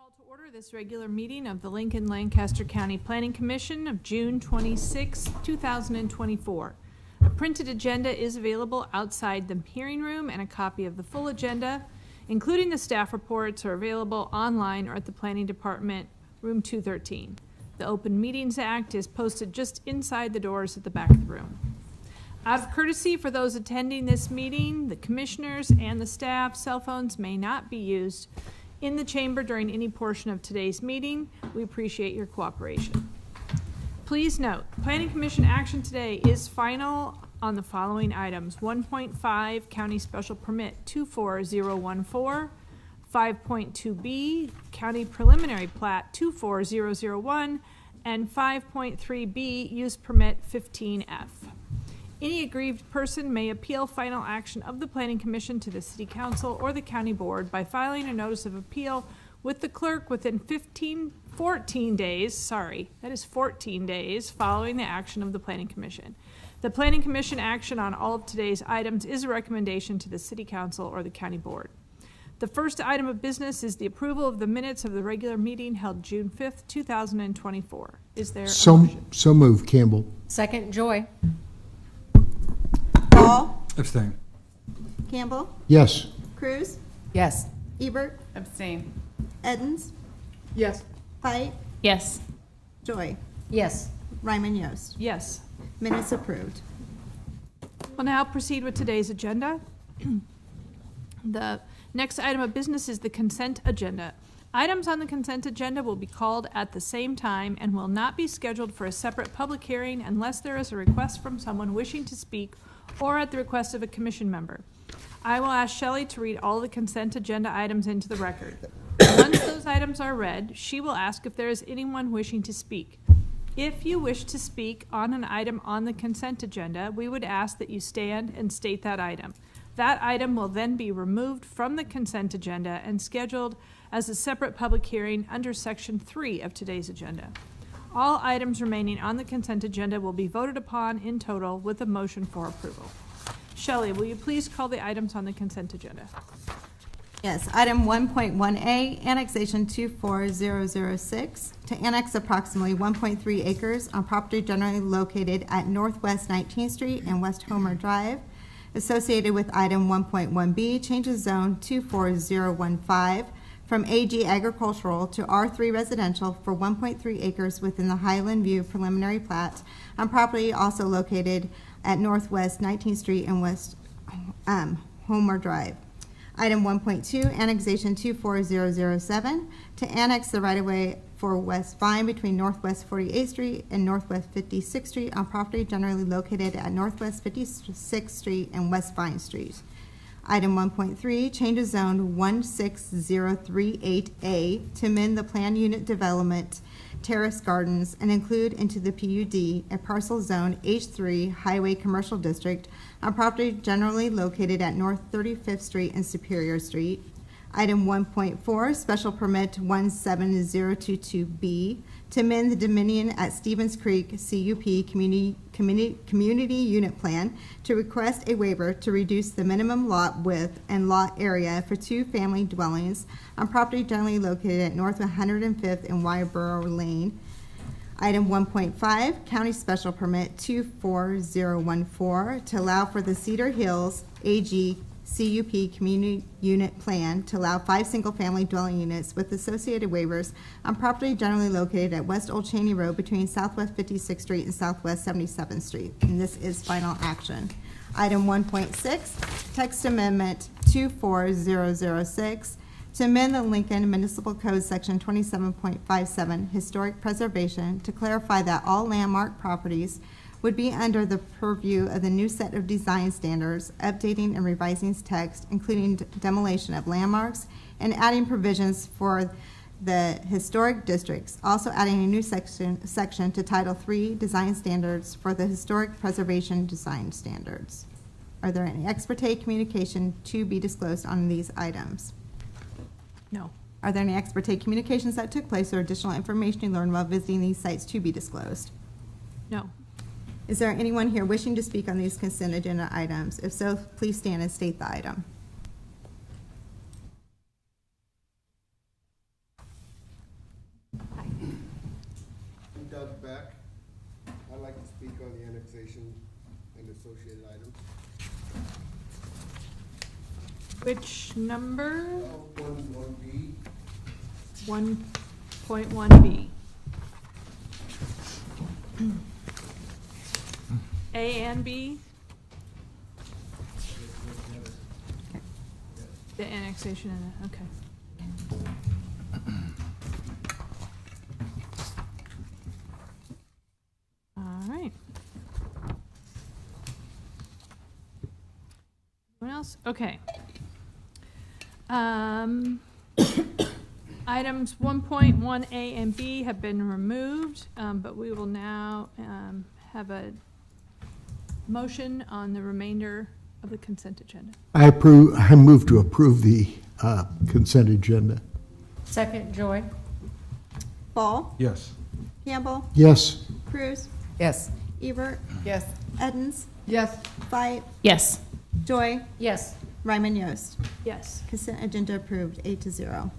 Call to order this regular meeting of the Lincoln Lancaster County Planning Commission of June 26, 2024. A printed agenda is available outside the hearing room, and a copy of the full agenda, including the staff reports, are available online or at the Planning Department, room 213. The Open Meetings Act is posted just inside the doors at the back of the room. Out of courtesy for those attending this meeting, the commissioners and the staff, cell phones may not be used in the chamber during any portion of today's meeting. We appreciate your cooperation. Please note, Planning Commission action today is final on the following items: 1.5 County Special Permit 24014, 5.2B County Preliminary Plat 24001, and 5.3B Use Permit 15F. Any aggrieved person may appeal final action of the Planning Commission to the City Council or the County Board by filing a notice of appeal with the clerk within 14 days following the action of the Planning Commission. The Planning Commission action on all of today's items is a recommendation to the City Council or the County Board. The first item of business is the approval of the minutes of the regular meeting held June 5th, 2024. Is there a motion? So moved, Campbell. Second, Joy. Ball, Abstain. Campbell, Yes. Cruz, Yes. Ebert, Abstain. Edens, Yes. Fight, Yes. Joy, Yes. Ryman Yost. Yes. Minutes approved. We'll now proceed with today's agenda. The next item of business is the consent agenda. Items on the consent agenda will be called at the same time and will not be scheduled for a separate public hearing unless there is a request from someone wishing to speak or at the request of a commission member. I will ask Shelley to read all the consent agenda items into the record. Once those items are read, she will ask if there is anyone wishing to speak. If you wish to speak on an item on the consent agenda, we would ask that you stand and state that item. That item will then be removed from the consent agenda and scheduled as a separate public hearing under Section 3 of today's agenda. All items remaining on the consent agenda will be voted upon in total with a motion for approval. Shelley, will you please call the items on the consent agenda? Yes, item 1.1A, annexation 24006, to annex approximately 1.3 acres on property generally located at Northwest 19th Street and West Homer Drive. Associated with item 1.1B, changes zone 24015 from AG agricultural to R3 residential for 1.3 acres within the Highland View preliminary plat on property also located at Northwest 19th Street and West Homer Drive. Item 1.2, annexation 24007, to annex the right-of-way for West Vine between Northwest 48th Street and Northwest 56th Street on property generally located at Northwest 56th Street and West Vine Street. Item 1.3, changes zone 16038A to amend the planned unit development terrace gardens and include into the PUD a parcel zone H3 Highway Commercial District on property generally located at North 35th Street and Superior Street. Item 1.4, special permit 17022B to amend the Dominion at Stevens Creek CUP community unit plan to request a waiver to reduce the minimum lot width and lot area for two family dwellings on property generally located at North 105th and Wyboro Lane. Item 1.5, county special permit 24014 to allow for the Cedar Hills AG CUP community unit plan to allow 5 single-family dwelling units with associated waivers on property generally located at West Old Cheney Road between Southwest 56th Street and Southwest 77th Street. And this is final action. Item 1.6, text amendment 24006 to amend the Lincoln Municipal Code Section 27.57 Historic Preservation to clarify that all landmark properties would be under the purview of the new set of design standards, updating and revising text, including demolition of landmarks, and adding provisions for the historic districts, also adding a new section to Title III Design Standards for the Historic Preservation Design Standards. Are there any ex parte communication to be disclosed on these items? No. Are there any ex parte communications that took place or additional information you learned while visiting these sites to be disclosed? No. Is there anyone here wishing to speak on these consent agenda items? If so, please stand and state the item. associated items. Which number? 1B. 1.1B. A and B? The annexation and, okay. All right. Anyone else? Okay. Items 1.1A and B have been removed, but we will now have a motion on the remainder of the consent agenda. I move to approve the consent agenda. Second, Joy. Ball, Yes. Campbell, Yes. Cruz, Yes. Ebert, Yes. Edens, Yes. Veit, Yes. Joy, Yes. Ryman Yost. Yes. Consent agenda approved, 8-0.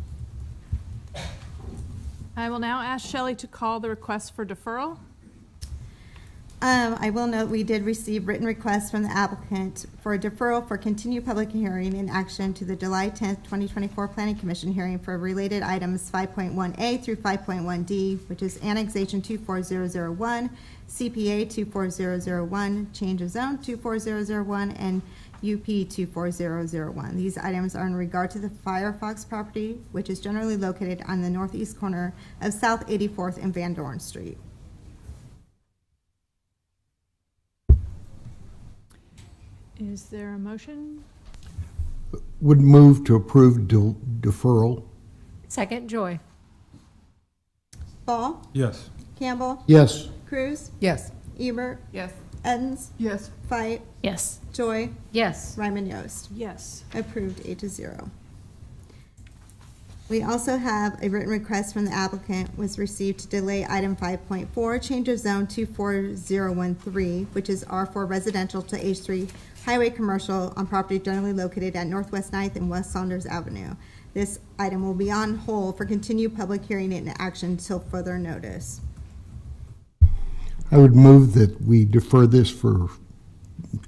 I will now ask Shelley to call the request for deferral. I will note we did receive written requests from the applicant for a deferral for continued public hearing in action to the July 10th, 2024 Planning Commission hearing for related items 5.1A through 5.1D, which is annexation 24001, CPA 24001, change of zone 24001, and UP 24001. These items are in regard to the Firefox property, which is generally located on the northeast corner of South 84th and Van Dorn Street. Is there a motion? Would move to approve deferral. Second, Joy. Ball, Yes. Campbell, Yes. Cruz, Yes. Ebert, Yes. Edens, Yes. Veit, Yes. Joy, Yes. Ryman Yost. Yes. Approved, 8-0. We also have a written request from the applicant was received to delay item 5.4, change of zone 24013, which is R4 residential to H3 highway commercial on property generally located at Northwest 9th and West Saunders Avenue. This item will be on hold for continued public hearing and action until further notice. I would move that we defer this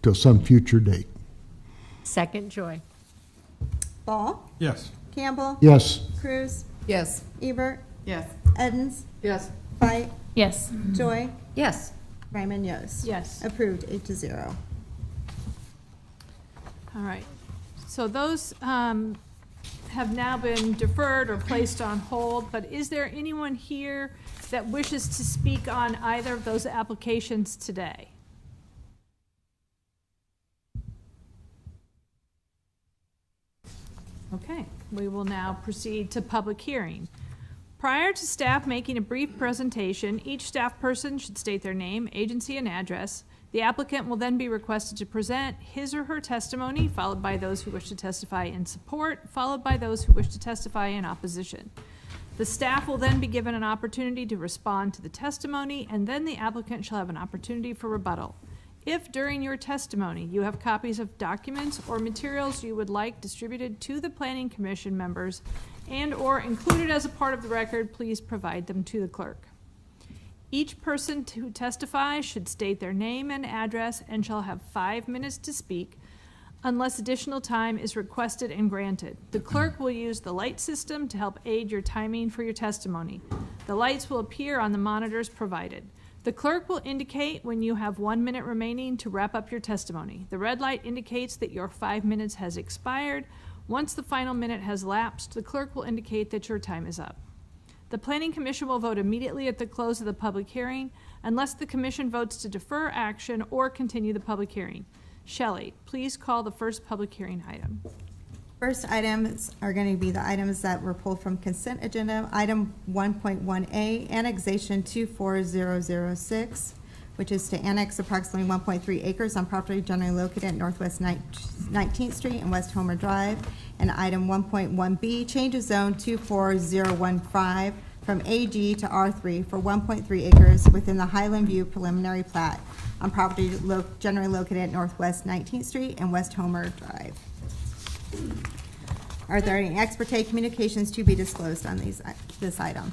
till some future date. Second, Joy. Ball, Yes. Campbell, Yes. Cruz, Yes. Ebert, Yes. Edens, Yes. Veit, Yes. Joy, Yes. Ryman Yost. Yes. Approved, 8-0. All right. So those have now been deferred or placed on hold, but is there anyone here that wishes to speak on either of those applications today? Okay, we will now proceed to public hearing. Prior to staff making a brief presentation, each staff person should state their name, agency, and address. The applicant will then be requested to present his or her testimony, followed by those who wish to testify in support, followed by those who wish to testify in opposition. The staff will then be given an opportunity to respond to the testimony, and then the applicant shall have an opportunity for rebuttal. If during your testimony you have copies of documents or materials you would like distributed to the Planning Commission members and/or included as a part of the record, please provide them to the clerk. Each person who testifies should state their name and address and shall have 5 minutes to speak unless additional time is requested and granted. The clerk will use the light system to help aid your timing for your testimony. The lights will appear on the monitors provided. The clerk will indicate when you have 1 minute remaining to wrap up your testimony. The red light indicates that your 5 minutes has expired. Once the final minute has lapsed, the clerk will indicate that your time is up. The Planning Commission will vote immediately at the close of the public hearing unless the Commission votes to defer action or continue the public hearing. Shelley, please call the first public hearing item. First items are going to be the items that were pulled from consent agenda. Item 1.1A, annexation 24006, which is to annex approximately 1.3 acres on property generally located at Northwest 19th Street and West Homer Drive. And item 1.1B, change of zone 24015 from AG to R3 for 1.3 acres within the Highland View preliminary plat on property generally located at Northwest 19th Street and West Homer Drive. Are there any ex parte communications to be disclosed on this item?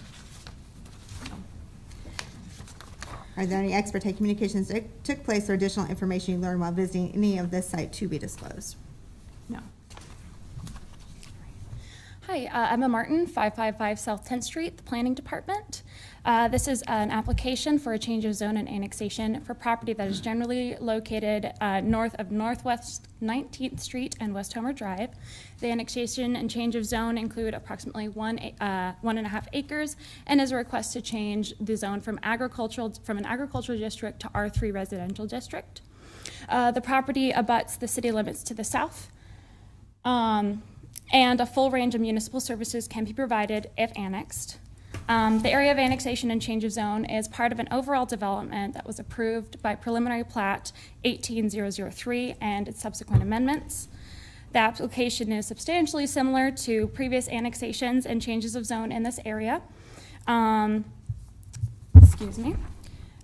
Are there any expert communications that took place or additional information you learned while visiting any of this site to be disclosed? No. Hi, Emma Martin, 555 South 10th Street, the Planning Department. This is an application for a change of zone and annexation for property that is generally located north of Northwest 19th Street and West Homer Drive. The annexation and change of zone include approximately 1.5 acres and is a request to change the zone from an agricultural district to R3 residential district. The property abuts the city limits to the south. And a full range of municipal services can be provided if annexed. The area of annexation and change of zone is part of an overall development that was approved by preliminary plat 18003 and its subsequent amendments. The application is substantially similar to previous annexations and changes of zone in this area. Excuse me.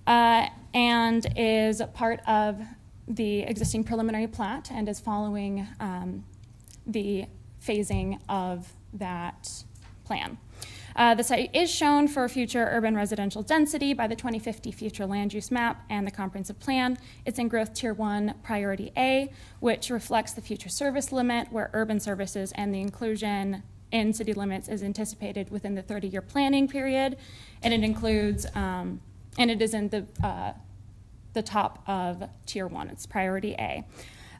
And is part of the existing preliminary plat and is following the phasing of that plan. The site is shown for future urban residential density by the 2050 future land use map and the comprehensive plan. It's in growth tier 1 priority A, which reflects the future service limit where urban services and the inclusion in city limits is anticipated within the 30-year planning period. And it includes, and it is in the top of tier 1, it's priority A.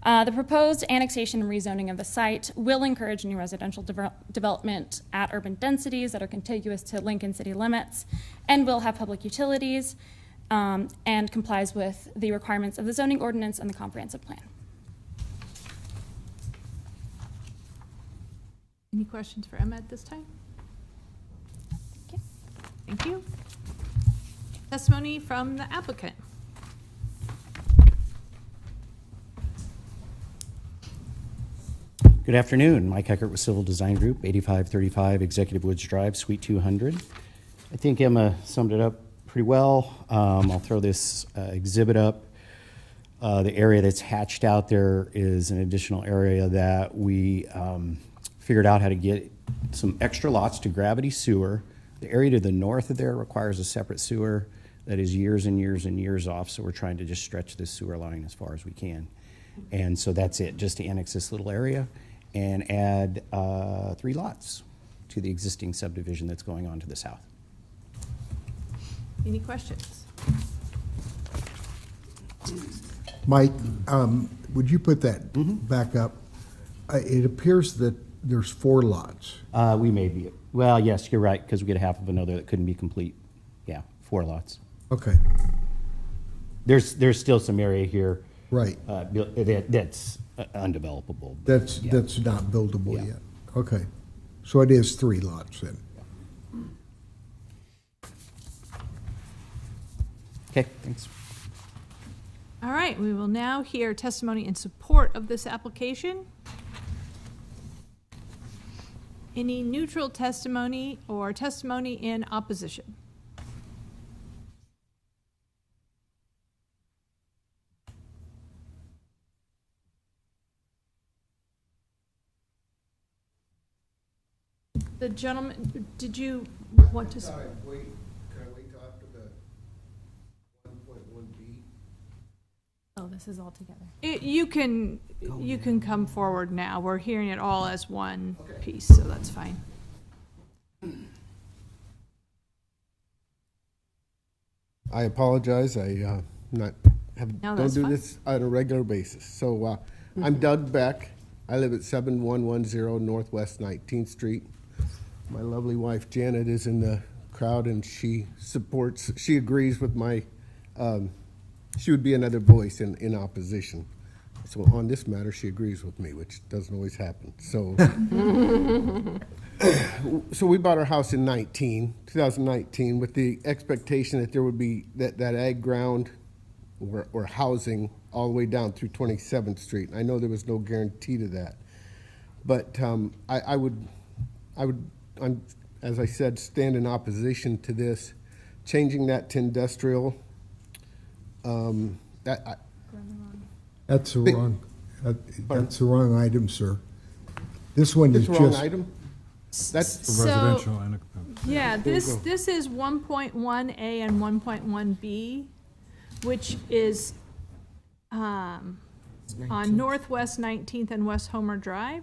The proposed annexation and rezoning of the site will encourage new residential development at urban densities that are contiguous to Lincoln city limits and will have public utilities and complies with the requirements of the zoning ordinance and the comprehensive plan. Any questions for Emma at this time? Okay. Thank you. Testimony from the applicant. Good afternoon. Mike Eckert with Civil Design Group, 8535 Executive Woods Drive, Suite 200. I think Emma summed it up pretty well. I'll throw this exhibit up. The area that's hatched out there is an additional area that we figured out how to get some extra lots to gravity sewer. The area to the north of there requires a separate sewer that is years and years and years off, so we're trying to just stretch this sewer line as far as we can. And so that's it, just to annex this little area and add 3 lots to the existing subdivision that's going on to the south. Any questions? Mike, would you put that back up? It appears that there's 4 lots. We may be, well, yes, you're right, because we get half of another that couldn't be complete. Yeah, 4 lots. Okay, There's still some area here right. that's undevelopable. That's Yeah. that's not buildable Yeah. yet. Okay, so it is 3 lots then. Okay, thanks. All right, we will now hear testimony in support of this application. Any neutral testimony or testimony in opposition? The gentleman, did you want to? Can I wait till after the 1.1B? Oh, this is all together. You can come forward now. We're hearing it all as one piece, so that's fine. I apologize, No, don't that's do fine. this on a regular basis. So, I'm Doug Beck, I live at 7110 Northwest 19th Street. My lovely wife Janet is in the crowd and she agrees with my, she would be another voice in opposition. So on this matter, she agrees with me, which doesn't always happen. So, so we bought our house in 2019, with the expectation that there would be that ag ground or housing all the way down through 27th Street. I know there was no guarantee to that, but I'm, as I said, stand in opposition to this, changing that to industrial. That's the Big- wrong, that's the wrong item, sir. This one is It's the wrong just, item? That's, So, yeah, this is 1.1A and 1.1B. which is on Northwest 19th and West Homer Drive,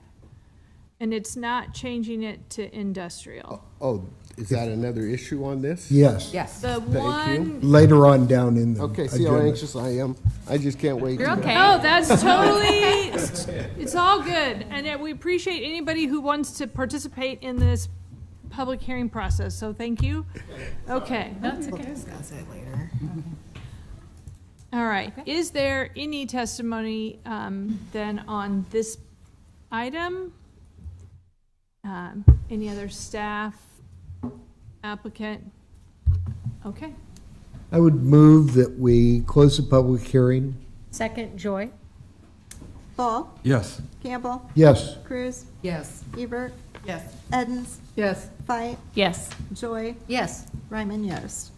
and it's not changing it to industrial. Oh, is that another issue on this? Yes. Yes. The you. one, Later on down in the Okay, see how agenda. anxious I am? I just can't wait. You're to- okay. no, that's totally, it's all good. And we appreciate anybody who wants to participate in this public hearing process, so thank you. Okay. That's okay. Discuss it later. All right, is there any testimony then on this item? Any other staff, applicant? Okay, I would move that we close the public hearing. Second, Joy? Ball, Yes. Campbell, Yes. Cruz, Yes. Ebert, Yes. Edens, Yes. Fight, Yes. Joy, Yes. Ryman Yost.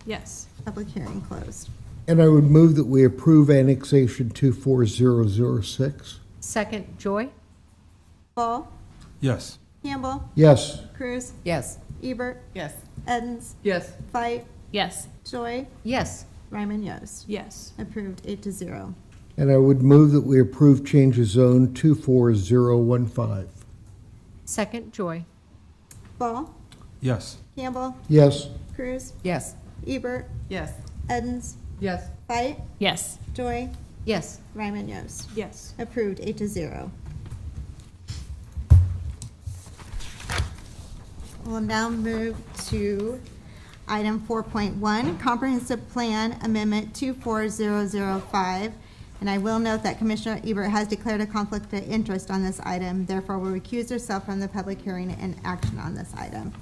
yes, Public hearing closed. And I would move that we approve annexation 24006. Second, Joy? Ball, Yes. Campbell, Yes. Cruz, Yes. Ebert, Yes. Edens, Yes. Fight, Yes. Joy, Yes. Ryman Yost. yes, Approved 8-0. And I would move that we approve change of zone 24015. Second, Joy? Ball, Yes. Campbell, Yes. Cruz, Yes. Ebert, Yes. Edens, Yes. Fight, Yes. Joy, Yes. Ryman Yost. yes. Approved 8-0. We'll now move to item 4.1, Comprehensive Plan Amendment 24005. And I will note that Commissioner Ebert has declared a conflict of interest on this item, therefore will recuse herself from the public hearing and action on this item.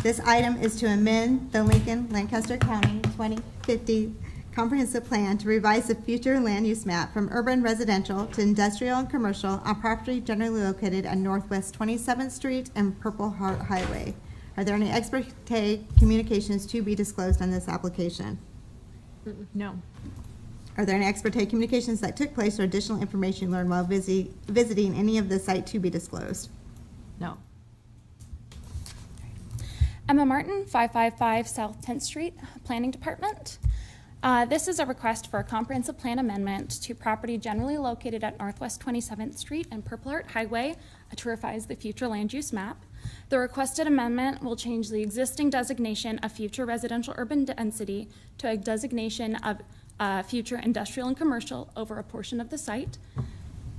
This item is to amend the Lincoln Lancaster County 2050 Comprehensive Plan to revise the future land use map from urban residential to industrial and commercial on property generally located at Northwest 27th Street and Purple Heart Highway. Are there any ex parte communications to be disclosed on this application? No, Are there any ex parte communications that took place or additional information learned while visiting any of the site to be disclosed? no, Emma Martin, 555 South 10th Street, Planning Department. This is a request for a comprehensive plan amendment to property generally located at Northwest 27th Street and Purple Heart Highway to revise the future land use map. The requested amendment will change the existing designation of future residential urban density to a designation of future industrial and commercial over a portion of the site.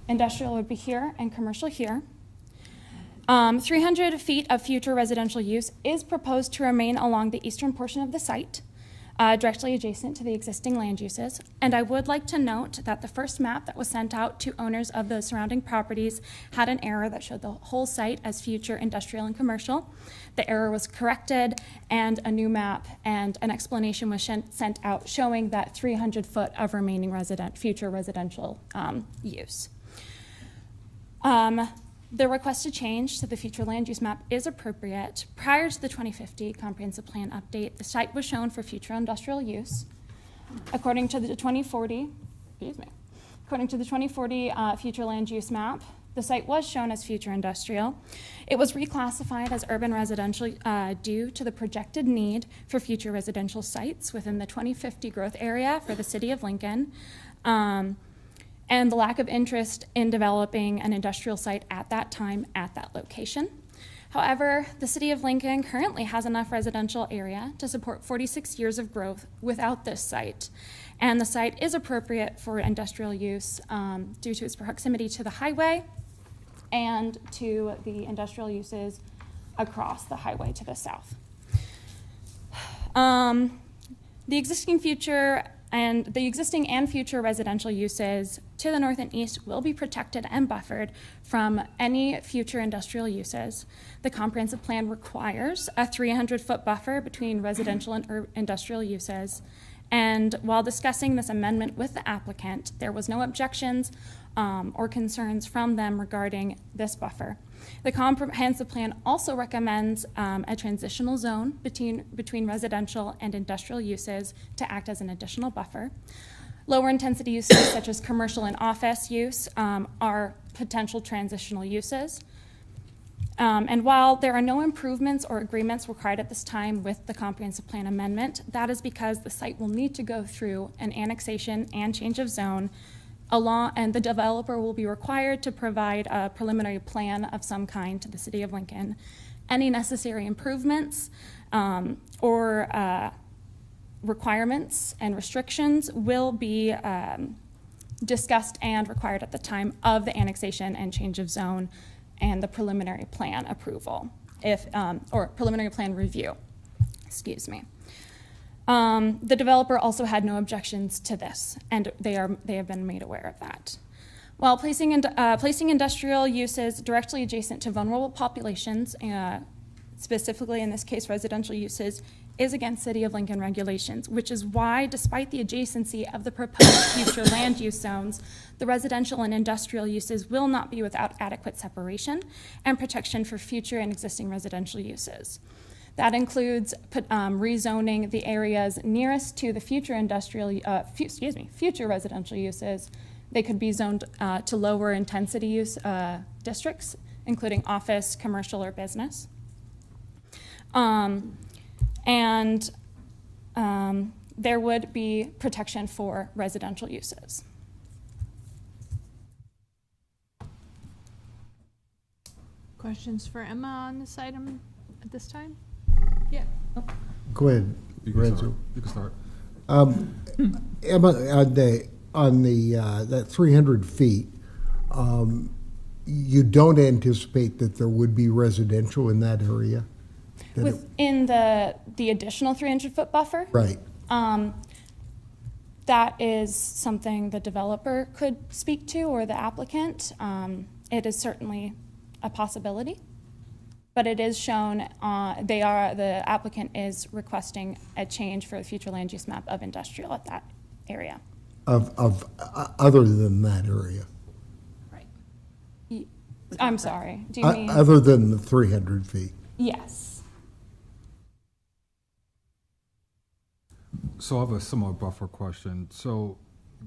Industrial would be here and commercial here. 300 feet of future residential use is proposed to remain along the eastern portion of the site, directly adjacent to the existing land uses. And I would like to note that the first map that was sent out to owners of the surrounding properties had an error that showed the whole site as future industrial and commercial. The error was corrected, and a new map and an explanation was sent out showing that 300 foot of remaining future residential use. The requested change to the future land use map is appropriate. Prior to the 2050 comprehensive plan update, the site was shown for future industrial use. According to the 2040 future land use map, the site was shown as future industrial. It was reclassified as urban residential due to the projected need for future residential sites within the 2050 growth area for the city of Lincoln. And the lack of interest in developing an industrial site at that time at that location. However, the city of Lincoln currently has enough residential area to support 46 years of growth without this site. And the site is appropriate for industrial use due to its proximity to the highway and to the industrial uses across the highway to the south. The existing and future residential uses to the north and east will be protected and buffered from any future industrial uses. The comprehensive plan requires a 300-foot buffer between residential and industrial uses. And while discussing this amendment with the applicant, there was no objections or concerns from them regarding this buffer. The comprehensive plan also recommends a transitional zone between residential and industrial uses to act as an additional buffer. Lower intensity uses such as commercial and office use are potential transitional uses. And while there are no improvements or agreements required at this time with the comprehensive plan amendment, that is because the site will need to go through an annexation and change of zone and the developer will be required to provide a preliminary plan of some kind to the city of Lincoln. Any necessary improvements or requirements and restrictions will be discussed and required at the time of the annexation and change of zone and the preliminary plan approval, or preliminary plan review, excuse me. The developer also had no objections to this, and they have been made aware of that. While placing industrial uses directly adjacent to vulnerable populations, specifically in this case residential uses, is against City of Lincoln regulations, which is why, despite the adjacency of the proposed future land use zones, the residential and industrial uses will not be without adequate separation and protection for future and existing residential uses. That includes rezoning the areas nearest to the future future residential uses. They could be zoned to lower intensity use districts, including office, commercial, or business. There would be protection for residential uses. Questions for Emma on this item at this time? Yeah. Go ahead, You can Renzo. start. You can start. Emma, on that 300 feet, you don't anticipate that there would be residential in that area? Within the additional 300-foot buffer? Right. That is something the developer could speak to, or the applicant. It is certainly a possibility, but it is shown, the applicant is requesting a change for the future land use map of industrial at that area. Of other than that area? Right. I'm sorry, do you mean? Other than the 300 feet? Yes. So I have a similar buffer question. So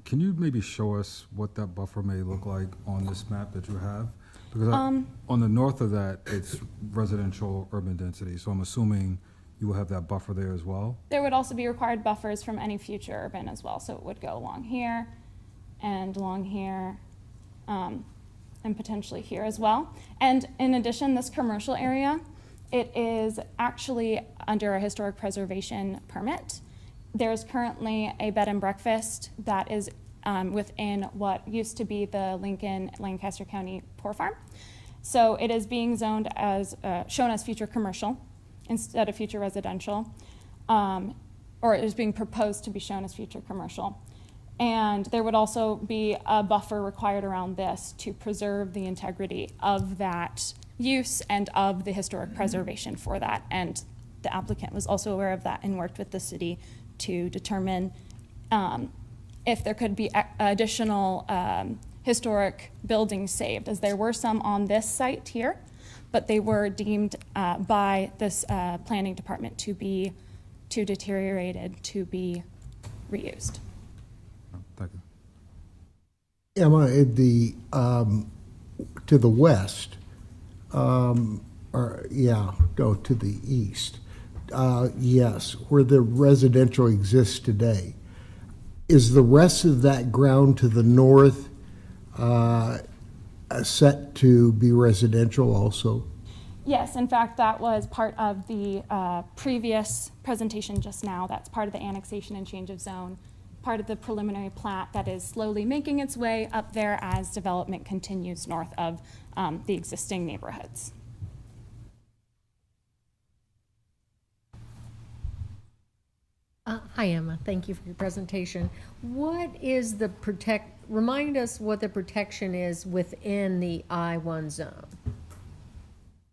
can you maybe show us what that buffer may look like on this map that you have? Because on the north of that, it's residential urban density. So I'm assuming you will have that buffer there as well? There would also be required buffers from any future urban as well. So it would go along here and along here and potentially here as well. And in addition, this commercial area, it is actually under a historic preservation permit. There's currently a bed and breakfast that is within what used to be the Lancaster County Poor Farm. So it is being zoned as, shown as future commercial instead of future residential, or it is being proposed to be shown as future commercial. And there would also be a buffer required around this to preserve the integrity of that use and of the historic preservation for that. And the applicant was also aware of that and worked with the city to determine if there could be additional historic buildings saved, as there were some on this site here, but they were deemed by this planning department to be too deteriorated to be reused. Thank you. Emma, to the west, to the east, yes, where the residential exists today, is the rest of that ground to the north set to be residential also? Yes, in fact, that was part of the previous presentation just now. That's part of the annexation and change of zone, part of the preliminary plat that is slowly making its way up there as development continues north of the existing neighborhoods. Hi, Emma. Thank you for your presentation. What is remind us what the protection is within the I-1 zone?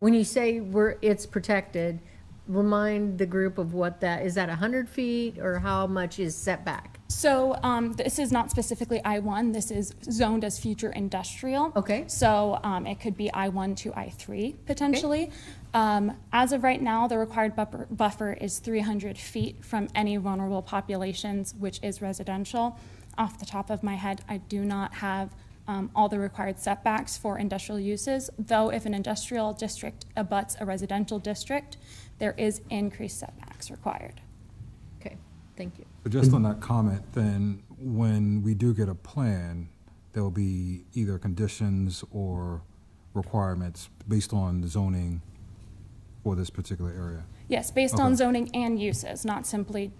When you say it's protected, remind the group of what is that 100 feet or how much is set back? So this is not specifically I-1. This is zoned as future industrial. Okay. So it could be I-1 to I-3 potentially. Okay. As of right now, the required buffer is 300 feet from any vulnerable populations, which is residential. Off the top of my head, I do not have all the required setbacks for industrial uses, though if an industrial district abuts a residential district, there is increased setbacks required. Okay, thank you. But just on that comment, then, when we do get a plan, there will be either conditions or requirements based on the zoning for this particular area. Yes, based on Okay. zoning and uses, not simply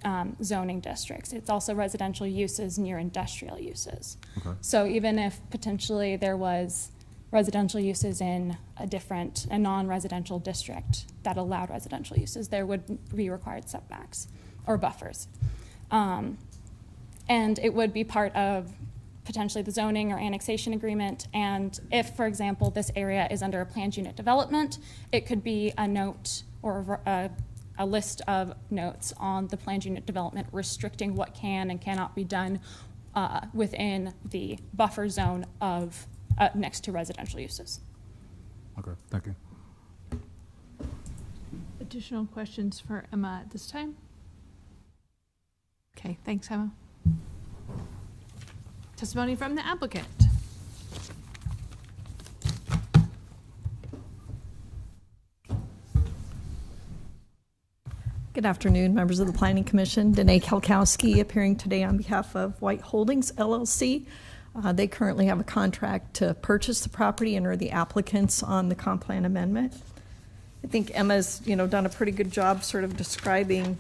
zoning districts. It's also residential uses near industrial uses. Okay. So even if potentially there was residential uses in a non-residential district that allowed residential uses, there would be required setbacks or buffers. And it would be part of potentially the zoning or annexation agreement. And if, for example, this area is under a planned unit development, it could be a note or a list of notes on the planned unit development restricting what can and cannot be done within the buffer zone of next to residential uses. Okay, thank you. Additional questions for Emma at this time? Okay, thanks, Emma. Testimony from the applicant. Good afternoon, members of the Planning Commission. Danae Kalkowski appearing today on behalf of White Holdings LLC. They currently have a contract to purchase the property and are the applicants on the comp plan amendment. I think Emma's, done a pretty good job sort of describing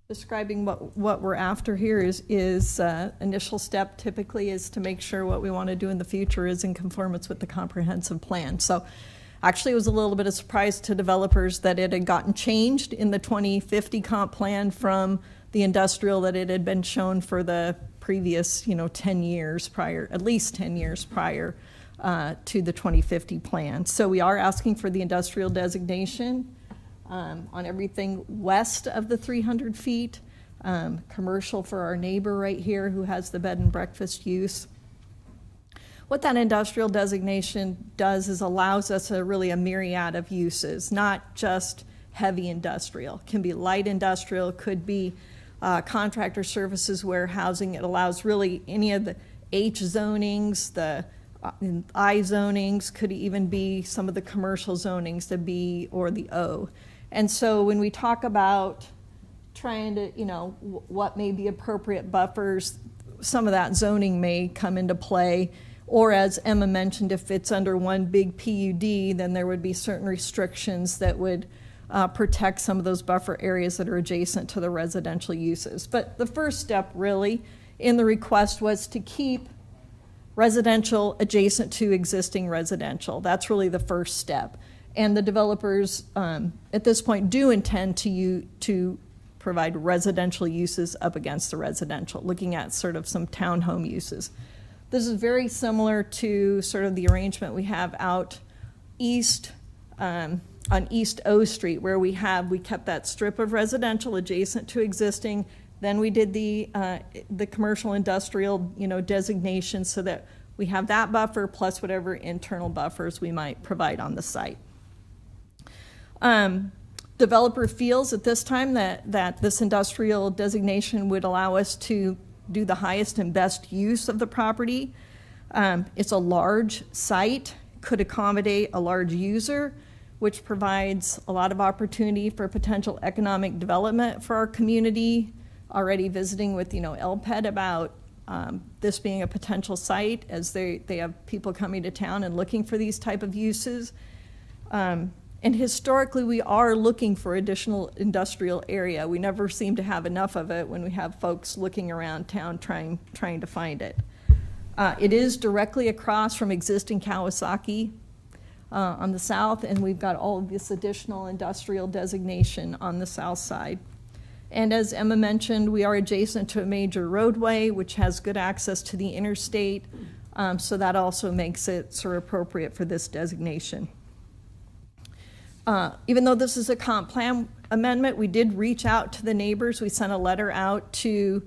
what we're after here is initial step typically is to make sure what we want to do in the future is in conformance with the comprehensive plan. So actually it was a little bit of surprise to developers that it had gotten changed in the 2050 comp plan from the industrial that it had been shown for the previous 10 years prior, at least 10 years prior to the 2050 plan. So we are asking for the industrial designation on everything west of the 300 feet, commercial for our neighbor right here who has the bed and breakfast use. What that industrial designation does is allows us a myriad of uses, not just heavy industrial. It can be light industrial, could be contractor services, warehousing. It allows really any of the H zonings, the I zonings, could even be some of the commercial zonings, the B or the O. And so when we talk about trying to, what may be appropriate buffers, some of that zoning may come into play. Or as Emma mentioned, if it's under one big PUD, then there would be certain restrictions that would protect some of those buffer areas that are adjacent to the residential uses. But the first step really in the request was to keep residential adjacent to existing residential. That's really the first step. And the developers at this point do intend to provide residential uses up against the residential, looking at sort of some townhome uses. This is very similar to sort of the arrangement we have out east on East O Street, where we kept that strip of residential adjacent to existing. Then we did the commercial industrial designation so that we have that buffer plus whatever internal buffers we might provide on the site. Developer feels at this time that this industrial designation would allow us to do the highest and best use of the property. It's a large site, could accommodate a large user, which provides a lot of opportunity for potential economic development for our community. Already visiting with LPED about this being a potential site, as they have people coming to town and looking for these type of uses. And historically, we are looking for additional industrial area. We never seem to have enough of it when we have folks looking around town trying to find it. It is directly across from existing Kawasaki on the south, and we've got all of this additional industrial designation on the south side. And as Emma mentioned, we are adjacent to a major roadway, which has good access to the interstate, so that also makes it sort of appropriate for this designation. Even though this is a comp plan amendment, we did reach out to the neighbors. We sent a letter out to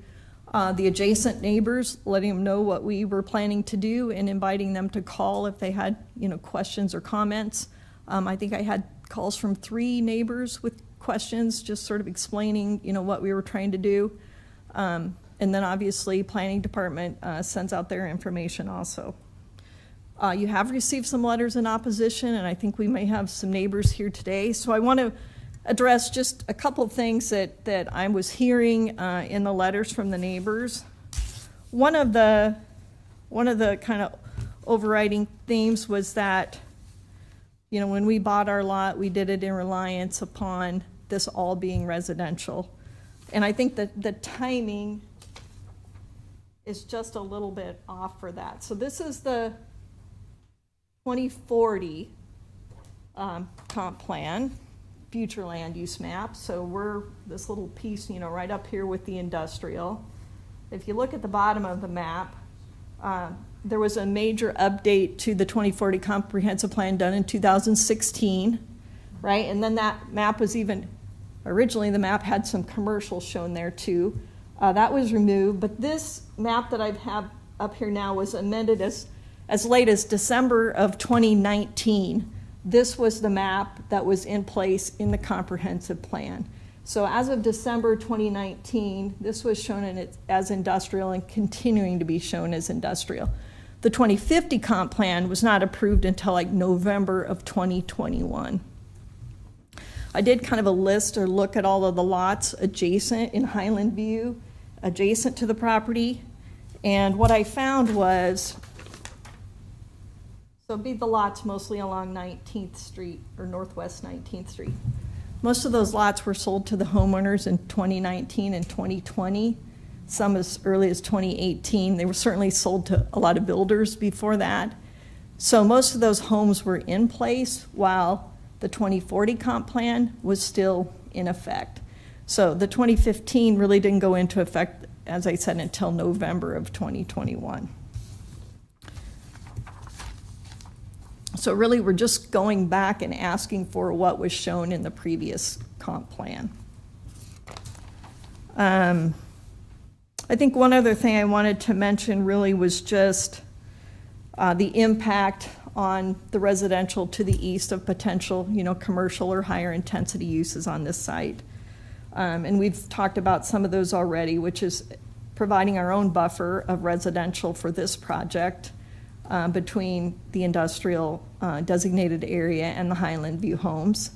the adjacent neighbors, letting them know what we were planning to do and inviting them to call if they had questions or comments. I think I had calls from 3 neighbors with questions, just sort of explaining what we were trying to do. And then obviously, Planning Department sends out their information also. You have received some letters in opposition, and I think we may have some neighbors here today. So I want to address just a couple of things that I was hearing in the letters from the neighbors. One of the kind of overriding themes was that, you know, when we bought our lot, we did it in reliance upon this all being residential. And I think that the timing is just a little bit off for that. So this is the 2040 comp plan, future land use map. So we're this little piece, you know, right up here with the industrial. If you look at the bottom of the map, there was a major update to the 2040 comprehensive plan done in 2016, right? And then that map was originally the map had some commercials shown there too. That was removed, but this map that I have up here now was amended as late as December of 2019. This was the map that was in place in the comprehensive plan. So as of December 2019, this was shown as industrial and continuing to be shown as industrial. The 2050 comp plan was not approved until like November of 2021. I did kind of a list or look at all of the lots adjacent in Highland View, adjacent to the property. And what I found was, so it'd be the lots mostly along 19th Street or Northwest 19th Street. Most of those lots were sold to the homeowners in 2019 and 2020, some as early as 2018. They were certainly sold to a lot of builders before that. So most of those homes were in place while the 2040 comp plan was still in effect. So the 2015 really didn't go into effect, as I said, until November of 2021. So really, we're just going back and asking for what was shown in the previous comp plan. I think one other thing I wanted to mention really was just the impact on the residential to the east of potential, you know, commercial or higher intensity uses on this site. And we've talked about some of those already, which is providing our own buffer of residential for this project between the industrial designated area and the Highland View homes.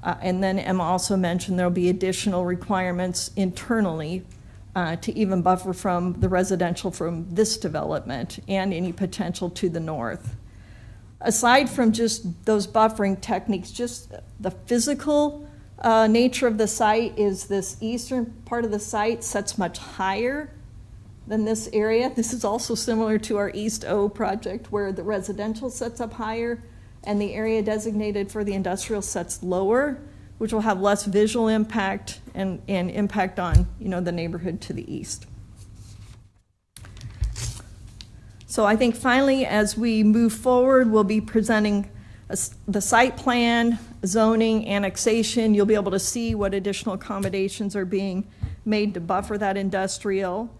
And then Emma also mentioned there'll be additional requirements internally to even buffer from the residential from this development and any potential to the north. Aside from just those buffering techniques, just the physical nature of the site is this eastern part of the site sets much higher than this area. This is also similar to our East O project where the residential sets up higher and the area designated for the industrial sets lower, which will have less visual impact and impact on, you know, the neighborhood to the east. So I think finally, as we move forward, we'll be presenting the site plan, zoning, annexation. You'll be able to see what additional accommodations are being made to buffer that industrial.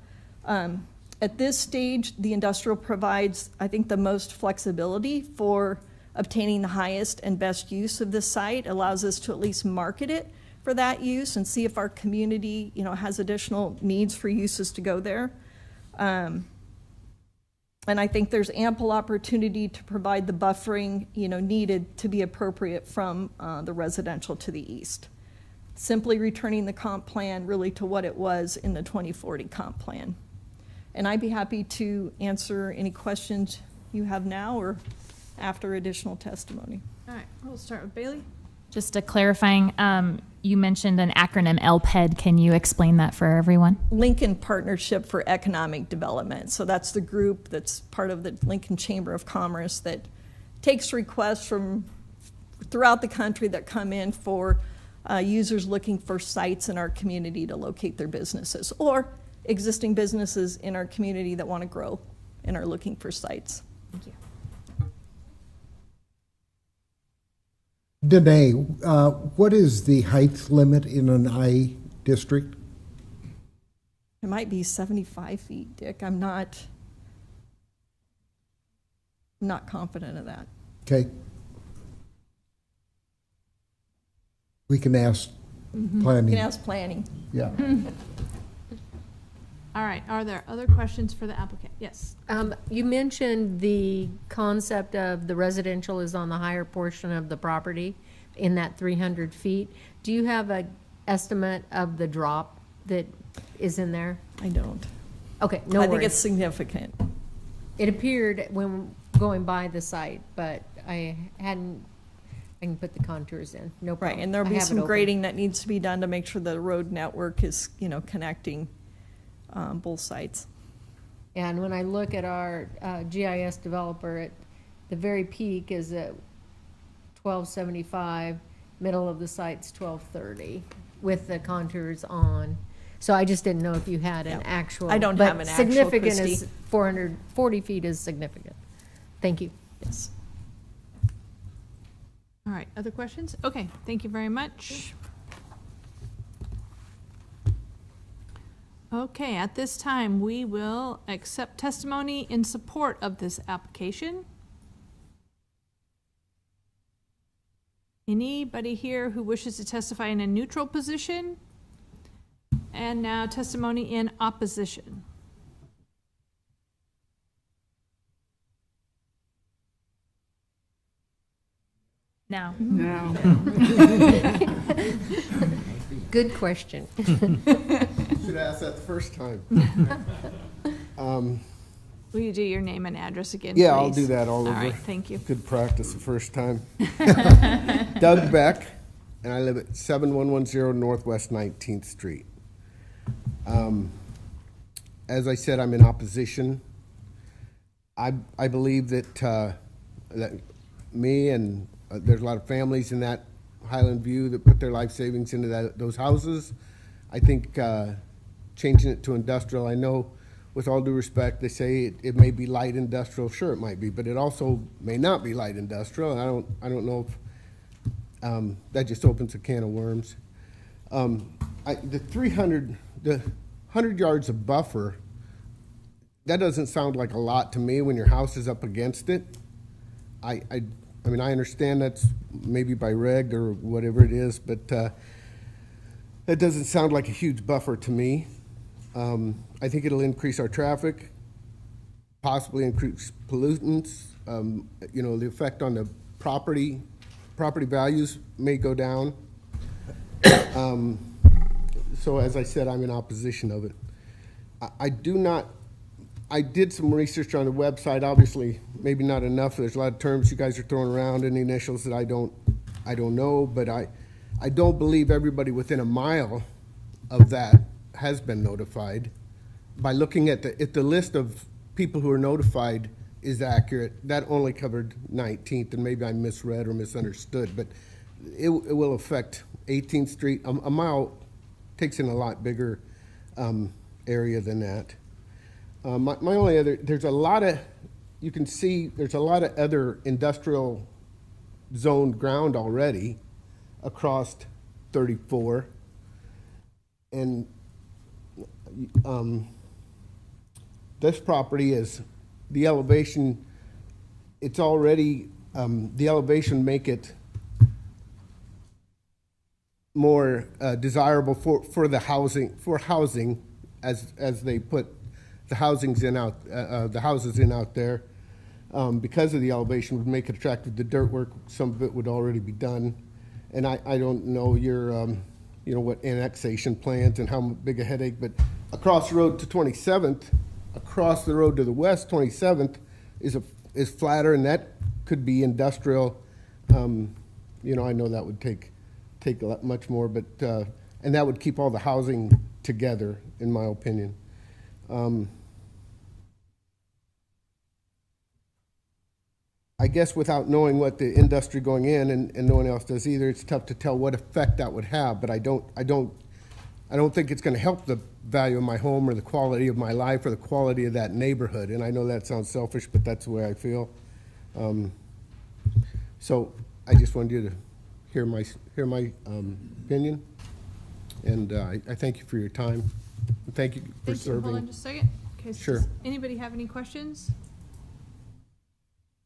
At this stage, the industrial provides, I think, the most flexibility for obtaining the highest and best use of this site, allows us to at least market it for that use and see if our community, you know, has additional needs for uses to go there. And I think there's ample opportunity to provide the buffering, you know, needed to be appropriate from the residential to the east. Simply returning the comp plan really to what it was in the 2040 comp plan. And I'd be happy to answer any questions you have now or after additional testimony. All right, we'll start with Bailey. Just a clarifying, you mentioned an acronym LPED. Can you explain that for everyone? Lincoln Partnership for Economic Development. So that's the group that's part of the Lincoln Chamber of Commerce that takes requests from throughout the country that come in for users looking for sites in our community to locate their businesses, or existing businesses in our community that want to grow and are looking for sites. Thank you. Danae, what is the height limit in an I district? It might be 75 feet, Dick. I'm not confident of that. Okay. We can ask planning. You can ask planning. Yeah. All right, are there other questions for the applicant? Yes. You mentioned the concept of the residential is on the higher portion of the property in that 300 feet. Do you have an estimate of the drop that is in there? I don't. Okay, no I think it's worries. significant. It appeared when going by the site, but I can put the contours in, no problem. Right, and there'll I be have it some open. grading that needs to be done to make sure the road network is, connecting both sites. And when I look at our GIS developer, the very peak is at 1275, middle of the site's 1230, with the contours on. So I just didn't know if you had an actual. I don't but have an actual, significant Christie. is 440 feet is significant. Thank you. Yes. All right, other questions? Okay, thank you very much. Okay, at this time, we will accept testimony in support of this application. Anybody here who wishes to testify in a neutral position? And now testimony in opposition. No. Good question. Should have asked that the first time. Will you do your name and address again, Yeah, I'll please? do that all over. All right, thank you. Good practice the first time. Doug Beck, and I live at 7110 Northwest 19th Street. As I said, I'm in opposition. I believe that me and there's a lot of families in that Highland View that put their life savings into those houses. I think changing it to industrial, I know with all due respect, they say it may be light industrial. Sure, it might be, but it also may not be light industrial. And I don't know if that just opens a can of worms. The 100 yards of buffer, that doesn't sound like a lot to me when your house is up against it. I mean, I understand that's maybe by reg or whatever it is, but that doesn't sound like a huge buffer to me. I think it'll increase our traffic, possibly increase pollutants. The effect on the property values may go down. So as I said, I'm in opposition of it. I did some research on the website, obviously, maybe not enough. There's a lot of terms you guys are throwing around and initials that I don't know, but I don't believe everybody within a mile of that has been notified. By looking at if the list of people who are notified is accurate, that only covered 19th, and maybe I misread or misunderstood, but it will affect 18th Street. A mile takes in a lot bigger area than that. My only other, you can see there's a lot of other industrial zoned ground already across 34. And this property is, the elevation, it's already, the elevation make it more desirable for the housing as they put the houses in out there. Because of the elevation would make it attractive. The dirt work, some of it would already be done. And I don't know your, what annexation plans and how big a headache, but across the road to 27th, across the road to the west, 27th is flatter, and that could be industrial. I know that would take a lot much more, but and that would keep all the housing together, in my opinion. I guess without knowing what the industry going in and no one else does either, it's tough to tell what effect that would have. But I don't think it's going to help the value of my home or the quality of my life or the quality of that neighborhood. And I know that sounds selfish, but that's the way I feel. So I just wanted you to hear my opinion, and I thank you for your time. Thank you for serving. Hold on just a second. Okay, so Sure. does anybody have any questions?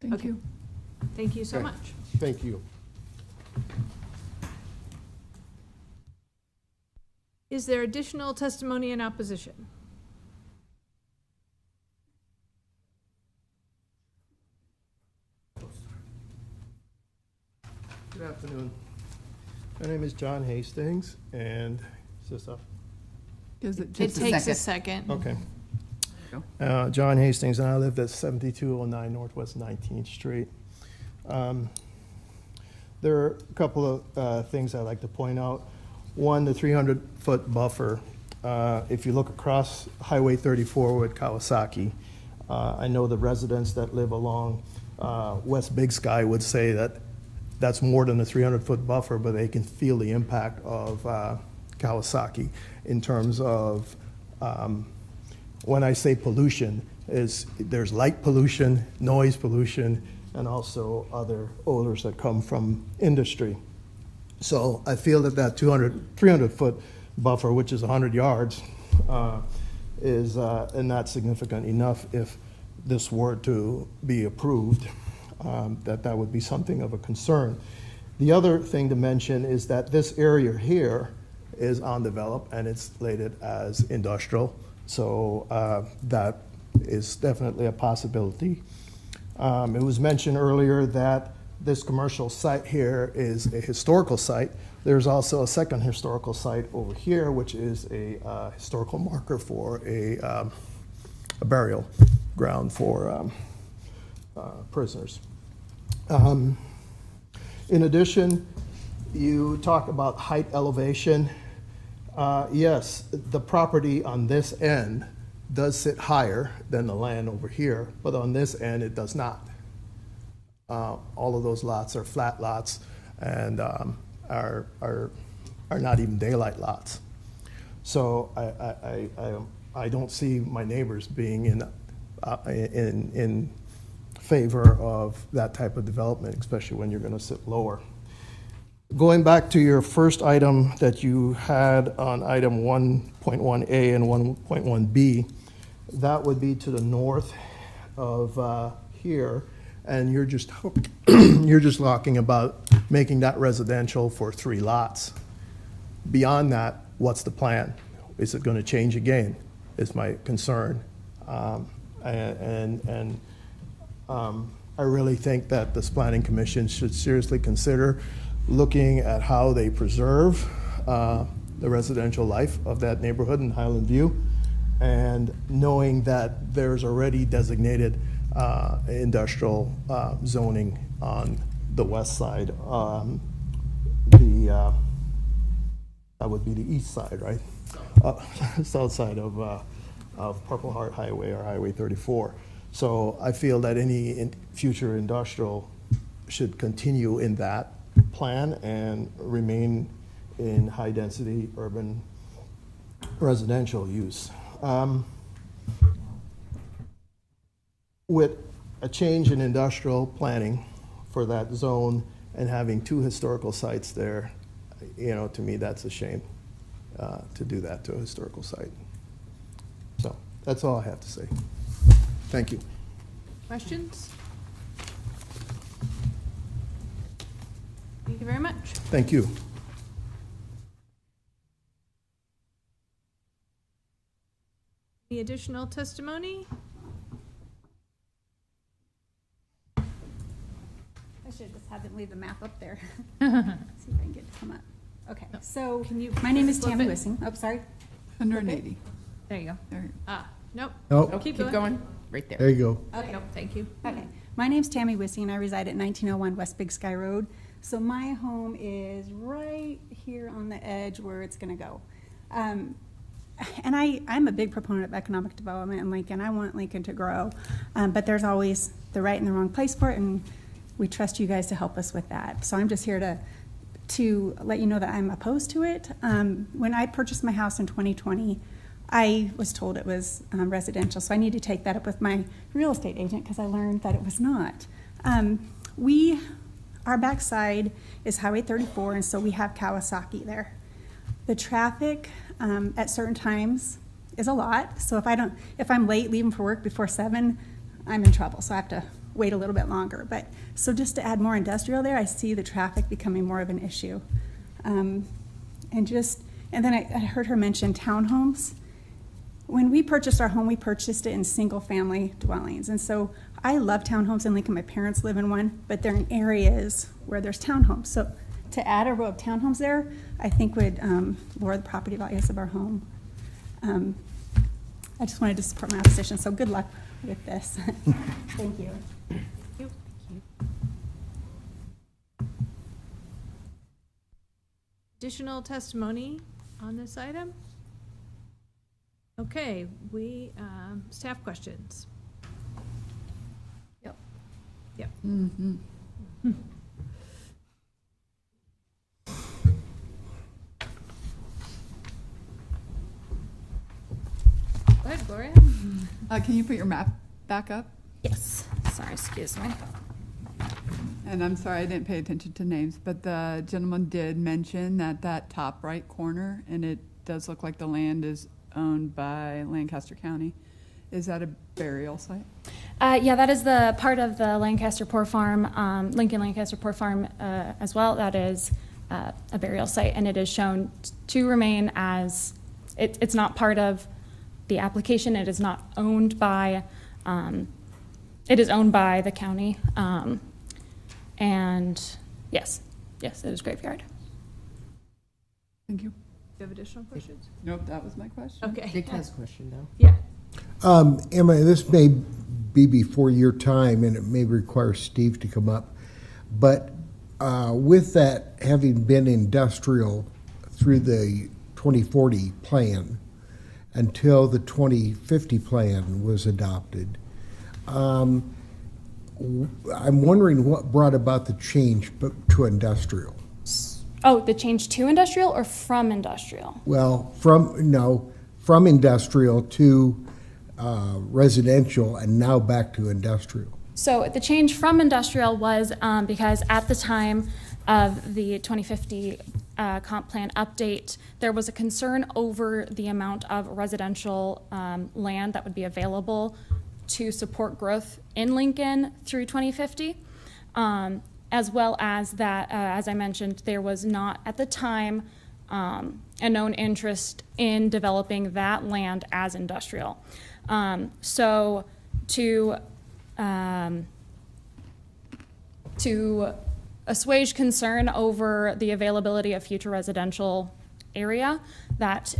Thank you. Thank you so Okay. much. Thank you. Is there additional testimony in opposition? Good afternoon. My name is John Hastings, and is this up? It takes a second. Okay. John Hastings, and I lived at 7209 Northwest 19th Street. There are a couple of things I'd like to point out. One, the 300-foot buffer. If you look across Highway 34 with Kawasaki, I know the residents that live along West Big Sky would say that that's more than a 300-foot buffer, but they can feel the impact of Kawasaki in terms of, when I say pollution, there's light pollution, noise pollution, and also other odors that come from industry. So I feel that 300-foot buffer, which is 100 yards, is not significant enough if this were to be approved, that would be something of a concern. The other thing to mention is that this area here is undeveloped and it's slated as industrial, so that is definitely a possibility. It was mentioned earlier that this commercial site here is a historical site. There's also a second historical site over here, which is a historical marker for a burial ground for prisoners. In addition, you talk about height elevation. Yes, the property on this end does sit higher than the land over here, but on this end it does not. All of those lots are flat lots and are not even daylight lots. So I don't see my neighbors being in favor of that type of development, especially when you're going to sit lower. Going back to your first item that you had on item 1.1A and 1.1B, that would be to the north of here, and you're just talking about making that residential for 3 lots. Beyond that, what's the plan? Is it going to change again? Is my concern, I really think that this planning commission should seriously consider looking at how they preserve the residential life of that neighborhood in Highland View, and knowing that there's already designated industrial zoning on the west side. That would be the east side, right? South side of Purple Heart Highway or Highway 34. So I feel that any future industrial should continue in that plan and remain in high-density urban residential use. With a change in industrial planning for that zone and having 2 historical sites there, to me, that's a shame to do that to a historical site. So that's all I have to say. Thank you. Questions? Thank you very much. Thank you. Any additional testimony? I should just have them leave the map up there. See if I can get it to come up. Okay, so my name is Tammy Wissing. Oh, sorry. 180. There you go. Nope. Nope. Keep Keep going. Right there. There you go. Okay. Nope, thank you. Okay. My name's Tammy Wissing. I reside at 1901 West Big Sky Road. So my home is right here on the edge where it's going to go. And I'm a big proponent of economic development in Lincoln. I want Lincoln to grow. But there's always the right and the wrong place for it, and we trust you guys to help us with that. So I'm just here to let you know that I'm opposed to it. When I purchased my house in 2020, I was told it was residential, so I need to take that up with my real estate agent because I learned that it was not. Our backside is Highway 34, and so we have Kawasaki there. The traffic at certain times is a lot, so if I'm late leaving for work before 7, I'm in trouble, so I have to wait a little bit longer. But so just to add more industrial there, I see the traffic becoming more of an issue. And then I heard her mention townhomes. When we purchased our home, we purchased it in single-family dwellings. And so I love townhomes in Lincoln. My parents live in one, but they're in areas where there's townhomes. So to add a row of townhomes there, I think would lower the property values of our home. I just wanted to support my opposition, so good luck with this. Thank you. Additional testimony on this item? Okay, staff questions. Yep. Yep. Mhm. Go ahead, Gloria. Can you put your map back up? Yes, sorry, excuse me. And I'm sorry, I didn't pay attention to names, but the gentleman did mention that top right corner, and it does look like the land is owned by Lancaster County. Is that a burial site? Yeah, that is the part of the Lancaster Poor Farm, Lincoln Lancaster Poor Farm as well. That is a burial site, and it is shown to remain as, it's not part of the application. It is not owned by, it is owned by the county. And yes, it is graveyard. Thank you. Do you have additional questions? Nope, that was my question. Okay. Dick has a question now. Yeah. Emma, this may be before your time, and it may require Steve to come up, but with that having been industrial through the 2040 plan until the 2050 plan was adopted, I'm wondering what brought about the change to industrial. Oh, the change to industrial or from industrial? Well, from industrial to residential and now back to industrial. So the change from industrial was because at the time of the 2050 comp plan update, there was a concern over the amount of residential land that would be available to support growth in Lincoln through 2050, as well as that, as I mentioned, there was not at the time a known interest in developing that land as industrial. So to assuage concern over the availability of future residential area, that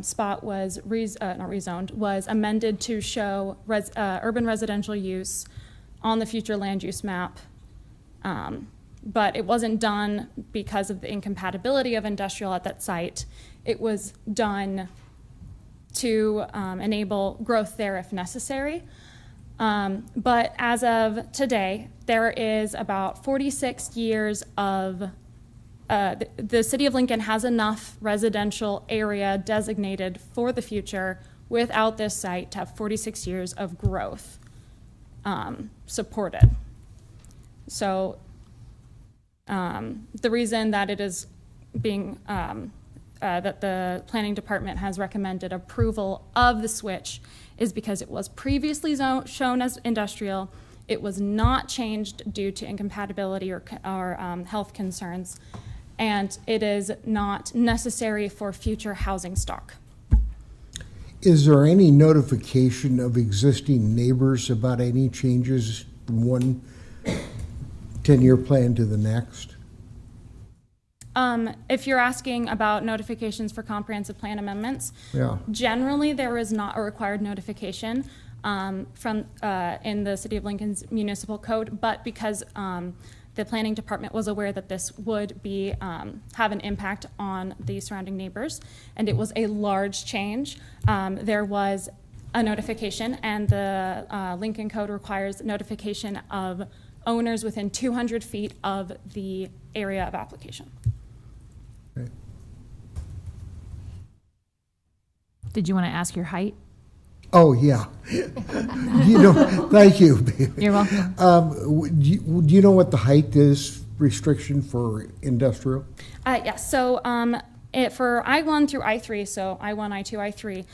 spot was not rezoned, was amended to show urban residential use on the future land use map. But it wasn't done because of the incompatibility of industrial at that site. It was done to enable growth there if necessary. But as of today, there is about 46 years of the city of Lincoln has enough residential area designated for the future without this site to have 46 years of growth supported. So the reason that it is being, that the planning department has recommended approval of the switch is because it was previously shown as industrial. It was not changed due to incompatibility or health concerns, and it is not necessary for future housing stock. Is there any notification of existing neighbors about any changes from one 10-year plan to the next? If you're asking about notifications for comprehensive plan amendments, Yeah. generally there is not a required notification from in the City of Lincoln's municipal code, but because the planning department was aware that this would be have an impact on the surrounding neighbors, and it was a large change, there was a notification, and the Lincoln Code requires notification of owners within 200 feet of the area of application. Okay. Did you want to ask your height? Oh, yeah. Thank you. You're welcome. Do you know what the height is restriction for industrial? Yes, so for I-1 through I-3, so I-1, I-2, I-3,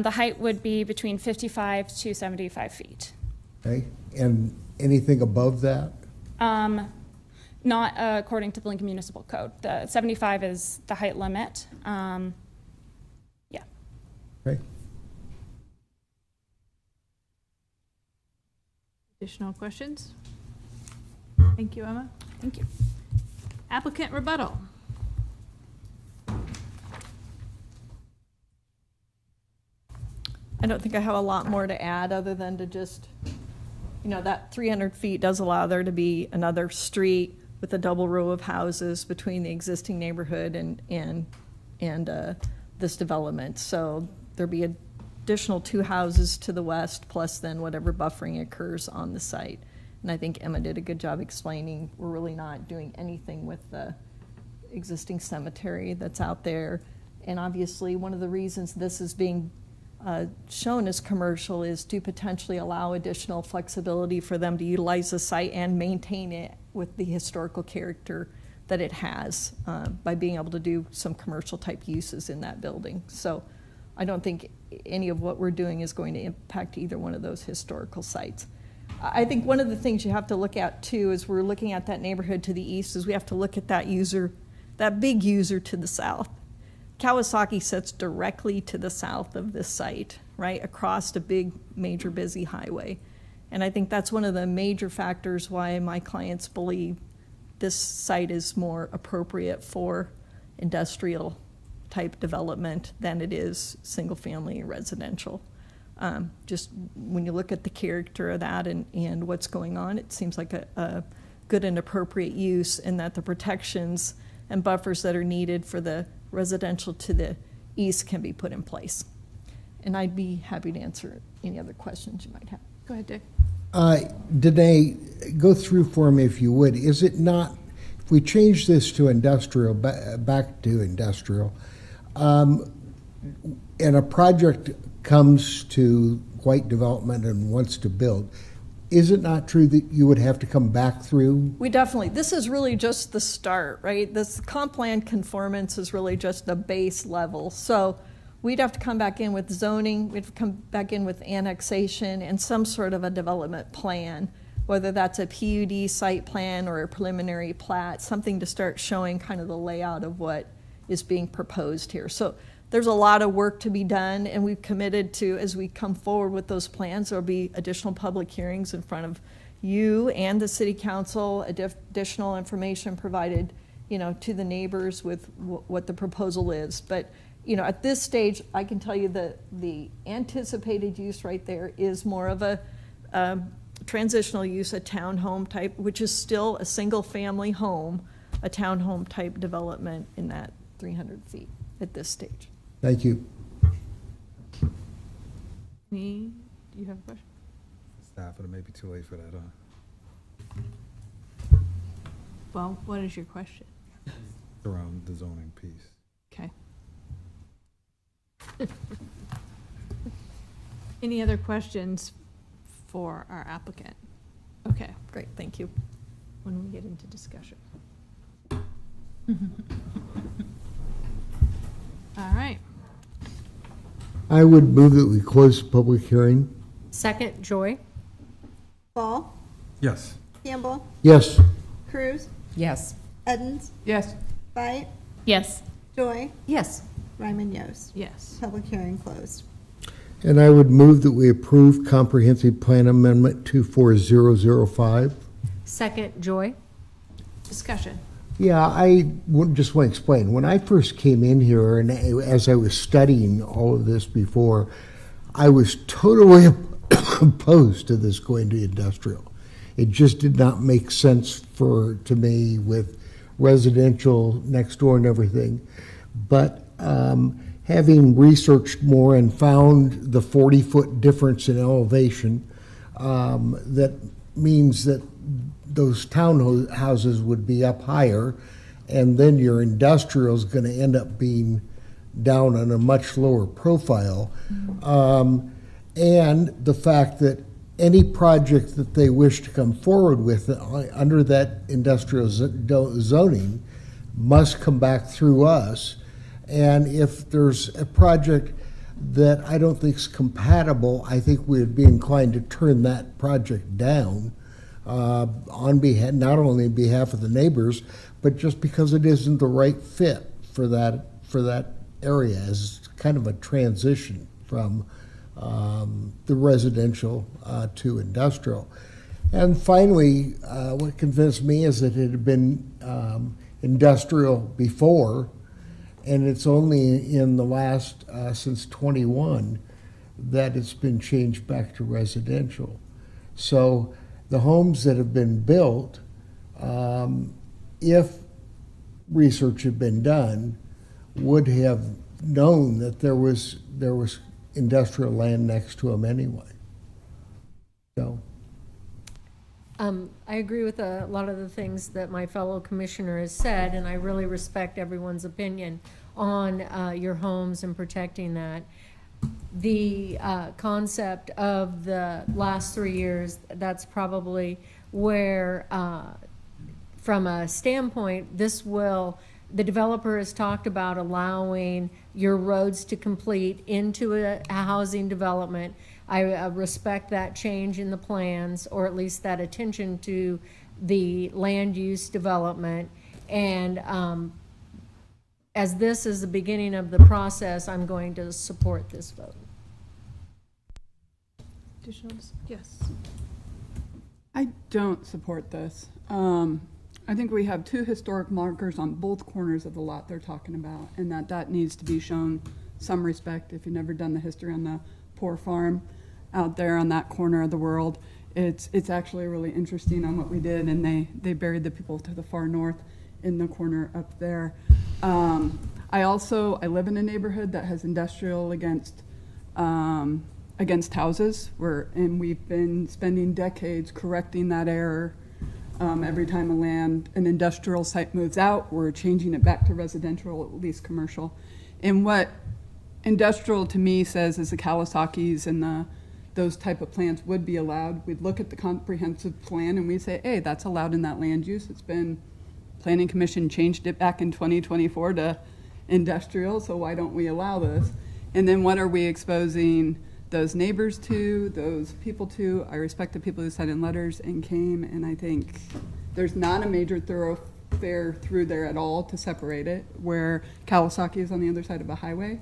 the height would be between 55 to 75 feet. Okay, and anything above that? Not according to the Lincoln Municipal Code. The 75 is the height limit. Yeah. Okay. Additional questions? Thank you, Emma. Thank you. Applicant rebuttal. I don't think I have a lot more to add other than to just, that 300 feet does allow there to be another street with a double row of houses between the existing neighborhood and this development. So there'll be additional 2 houses to the west, plus then whatever buffering occurs on the site. And I think Emma did a good job explaining we're really not doing anything with the existing cemetery that's out there. And obviously, one of the reasons this is being shown as commercial is to potentially allow additional flexibility for them to utilize the site and maintain it with the historical character that it has by being able to do some commercial type uses in that building. So I don't think any of what we're doing is going to impact either one of those historical sites. I think one of the things you have to look at too, as we're looking at that neighborhood to the east, is we have to look at that user, that big user to the south. Kawasaki sits directly to the south of this site, right, across a big, major, busy highway. And I think that's one of the major factors why my clients believe this site is more appropriate for industrial type development than it is single-family residential. Just when you look at the character of that and what's going on, it seems like a good and appropriate use, and that the protections and buffers that are needed for the residential to the east can be put in place. And I'd be happy to answer any other questions you might have. Go ahead, Dick. Danae, go through for me if you would. Is it not, if we change this to industrial, back to industrial, and a project comes to White Development and wants to build, is it not true that you would have to come back through? We definitely, this is really just the start, right? This comp plan conformance is really just the base level. So we'd have to come back in with zoning, we'd have to come back in with annexation and some sort of a development plan, whether that's a PUD site plan or a preliminary plat, something to start showing kind of the layout of what is being proposed here. So there's a lot of work to be done, and we've committed to, as we come forward with those plans, there'll be additional public hearings in front of you and the city council, additional information provided, to the neighbors with what the proposal is. But, at this stage, I can tell you that the anticipated use right there is more of a transitional use, a townhome type, which is still a single-family home, a townhome type development in that 300 feet at this stage. Thank you. Do you have a question? Staff, it may be too late for that, Well, what is your question? around the zoning piece. Okay. Any other questions for our applicant? Okay, Great, thank you. when we get into discussion. All right. I would move that we close the public hearing. Second, Joy? Ball, Yes. Campbell, Yes. Cruz, Yes. Edens, Yes. Bite, Yes. Joy, Yes. Ryman Yost. Yes. Public hearing closed. And I would move that we approve Comprehensive Plan Amendment 24005. Second, Joy? Discussion. Yeah, just want to explain. When I first came in here, and as I was studying all of this before, I was totally opposed to this going to industrial. It just did not make sense to me with residential next door and everything. But having researched more and found the 40-foot difference in elevation, that means that those townhouses would be up higher, and then your industrial is going to end up being down on a much lower profile. And the fact that any project that they wish to come forward with under that industrial zoning must come back through us. And if there's a project that I don't think is compatible, I think we would be inclined to turn that project down on behalf, not only on behalf of the neighbors, but just because it isn't the right fit for that area as kind of a transition from the residential to industrial. And finally, what convinced me is that it had been industrial before, and it's only in the last, since 21, that it's been changed back to residential. So the homes that have been built, if research had been done, would have known that there was industrial land next to them anyway. So. I agree with a lot of the things that my fellow commissioner has said, and I really respect everyone's opinion on your homes and protecting that. The concept of the last 3 years, that's probably where, from a standpoint, the developer has talked about allowing your roads to complete into a housing development. I respect that change in the plans, or at least that attention to the land use development. And as this is the beginning of the process, I'm going to support this vote. Additional, yes. I don't support this. I think we have two historic markers on both corners of the lot they're talking about, and that needs to be shown some respect. If you've never done the history on the poor farm out there on that corner of the world, it's actually really interesting on what we did, and they buried the people to the far north in the corner up there. I live in a neighborhood that has industrial against houses, and we've been spending decades correcting that error. Every time an industrial site moves out, we're changing it back to residential, at least commercial. And what industrial to me says is the Kawasaki's and those type of plants would be allowed. We'd look at the comprehensive plan and we'd say, hey, that's allowed in that land use. It's been, Planning Commission changed it back in 2024 to industrial, so why don't we allow this? And then what are we exposing those neighbors to, those people to? I respect the people who sent in letters and came, and I think there's not a major thoroughfare through there at all to separate it, where Kawasaki is on the other side of a highway.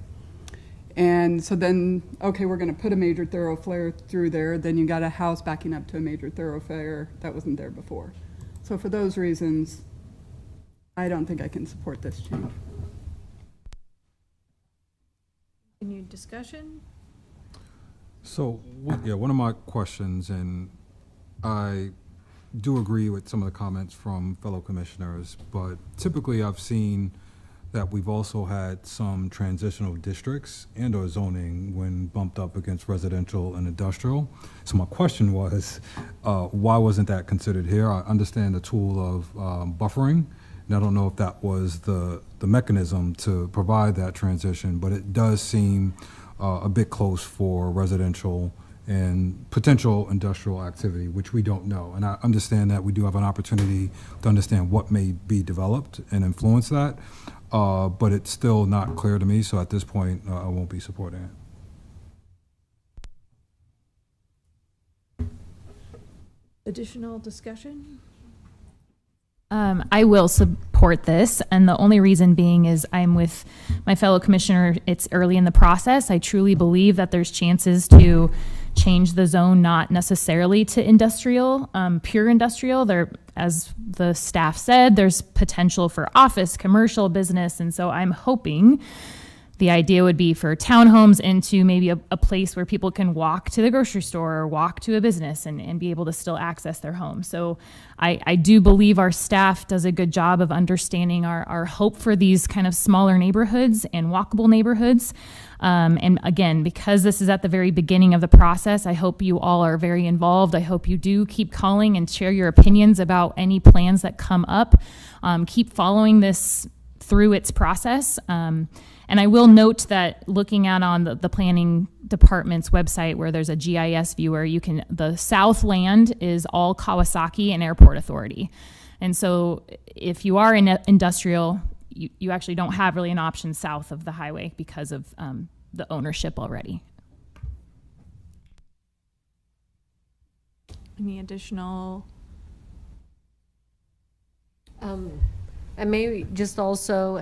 And so then, okay, we're gonna put a major thoroughfare through there, then you got a house backing up to a major thoroughfare that wasn't there before. So for those reasons, I don't think I can support this change. Any discussion? So, one of my questions, and I do agree with some of the comments from fellow commissioners, but typically I've seen that we've also had some transitional districts and or zoning when bumped up against residential and industrial. So my question was, why wasn't that considered here? I understand the tool of buffering, and I don't know if that was the mechanism to provide that transition, but it does seem a bit close for residential and potential industrial activity, which we don't know. And I understand that we do have an opportunity to understand what may be developed and influence that, but it's still not clear to me, so at this point, I won't be supporting it. Additional discussion? I will support this, and the only reason being is I'm with my fellow commissioner. It's early in the process. I truly believe that there's chances to change the zone, not necessarily to industrial, pure industrial. There, as the staff said, there's potential for office, commercial, business, and so I'm hoping the idea would be for townhomes into maybe a place where people can walk to the grocery store or walk to a business and be able to still access their home. So I do believe our staff does a good job of understanding our hope for these kind of smaller neighborhoods and walkable neighborhoods. And again, because this is at the very beginning of the process, I hope you all are very involved. I hope you do keep calling and share your opinions about any plans that come up. Keep following this through its process. And I will note that looking out on the planning department's website where there's a GIS viewer, the south land is all Kawasaki and Airport Authority. And so if you are in industrial, you actually don't have really an option south of the highway because of the ownership already. Any additional? And maybe just also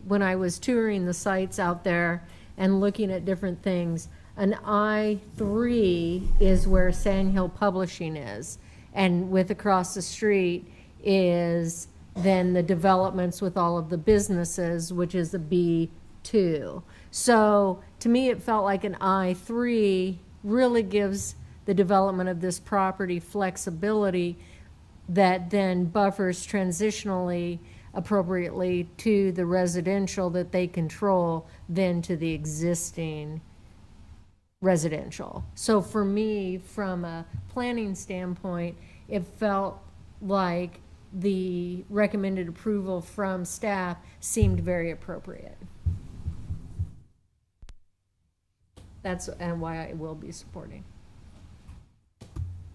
when I was touring the sites out there and looking at different things, an I-3 is where Sand Hill Publishing is. And with across the street is then the developments with all of the businesses, which is a B2. So to me, it felt like an I3 really gives the development of this property flexibility that then buffers transitionally appropriately to the residential that they control, then to the existing residential. So for me, from a planning standpoint, it felt like the recommended approval from staff seemed very appropriate. That's and why I will be supporting.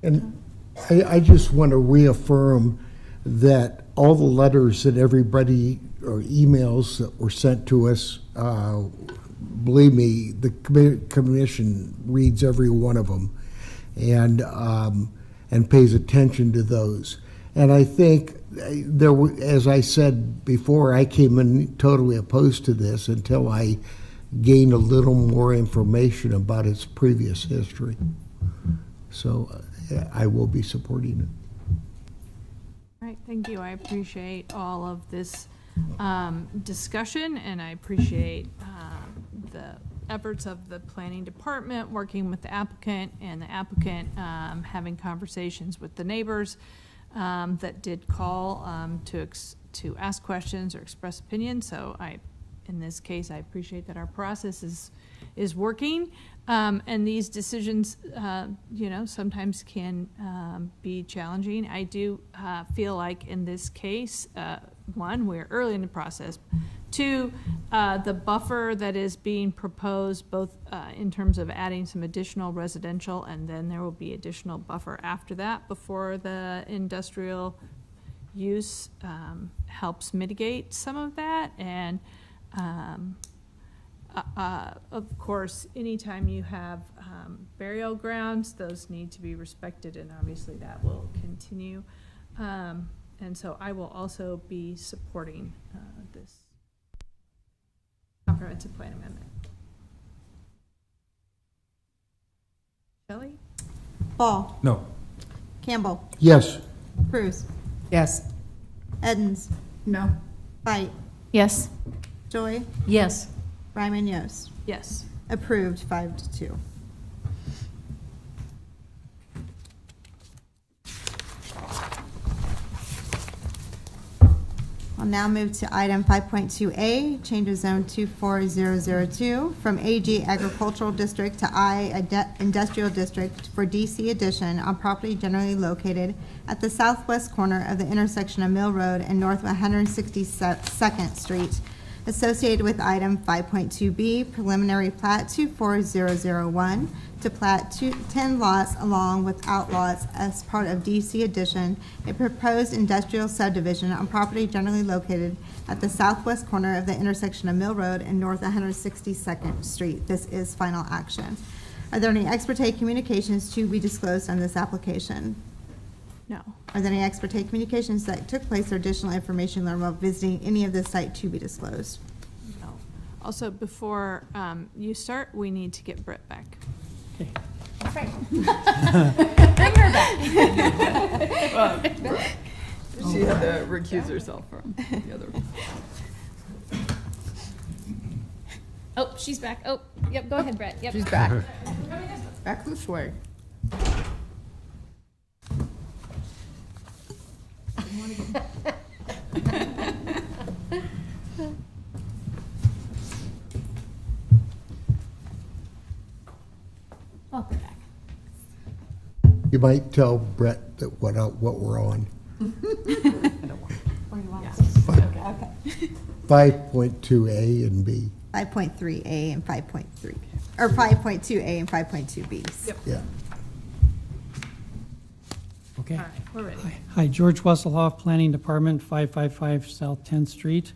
And I just want to reaffirm that all the letters that everybody, or emails that were sent to us, believe me, the commission reads every one of them and pays attention to those. And I think there were, as I said before, I came in totally opposed to this until I gained a little more information about its previous history. So I will be supporting it. All right, thank you. I appreciate all of this discussion, and I appreciate the efforts of the planning department working with the applicant, and the applicant having conversations with the neighbors that did call to ask questions or express opinions. So in this case, I appreciate that our process is working. And these decisions, sometimes can be challenging. I do feel like in this case, one, we're early in the process. Two, the buffer that is being proposed, both in terms of adding some additional residential, and then there will be additional buffer after that before the industrial use helps mitigate some of that. And of course, anytime you have burial grounds, those need to be respected, and obviously that will continue. And so I will also be supporting this comprehensive plan amendment. Shelley? Ball. No. Campbell. Yes. Cruz. Yes. Edens. No. Fight. Yes. Joy. Yes. Ryman Yost. Yes. Approved 5-2. I'll now move to item 5.2A, change of zone 24002 from AG Agricultural District to I Industrial District for DC addition on property generally located at the southwest corner of the intersection of Mill Road and North 162nd Street, associated with item 5.2B, preliminary plat 24001 to plat 10 lots along with outlots as part of DC addition, a proposed industrial subdivision on property generally located at the southwest corner of the intersection of Mill Road and North 162nd Street. This is final action. Are there any ex parte communications to be disclosed on this application? No. Are there any ex parte communications that took place or additional information learned while visiting any of this site to be disclosed? No. Also, before you start, we need to get Brett back. Okay. Bring her back. She had to recuse herself from the other one. Oh, she's back. Oh, yep, go ahead, Brett. Yep. She's back. Back this way. Welcome back. You might tell Brett that what we're on. 5.2A and B. 5.3A and 5.3, or 5.2A and 5.2B. Yep. Yeah. Okay. All right, we're ready. Hi, George Wesselhoff, Planning Department, 555 South 10th Street.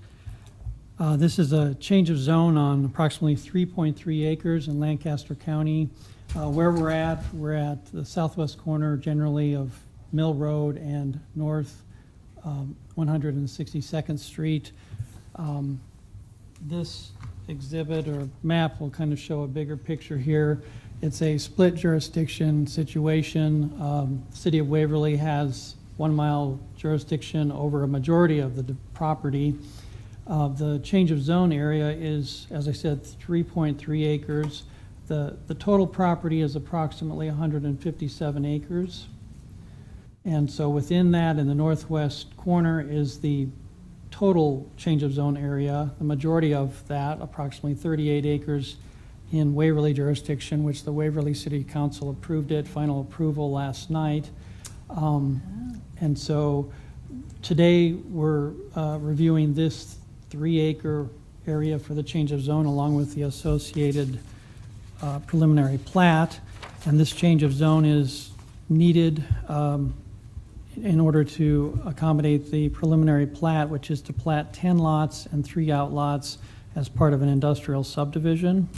This is a change of zone on approximately 3.3 acres in Lancaster County. Where we're at the southwest corner generally of Mill Road and North 162nd Street. This exhibit or map will kind of show a bigger picture here. It's a split jurisdiction situation. City of Waverly has 1 mile jurisdiction over a majority of the property. The change of zone area is, as I said, 3.3 acres. The total property is approximately 157 acres. And so within that, in the northwest corner, is the total change of zone area. The majority of that, approximately 38 acres, in Waverly jurisdiction, which the Waverly City Council approved it, final approval last night. And so today we're reviewing this 3-acre area for the change of zone along with the associated preliminary plat. And this change of zone is needed in order to accommodate the preliminary plat, which is to plat 10 lots and 3 outlots as part of an industrial subdivision.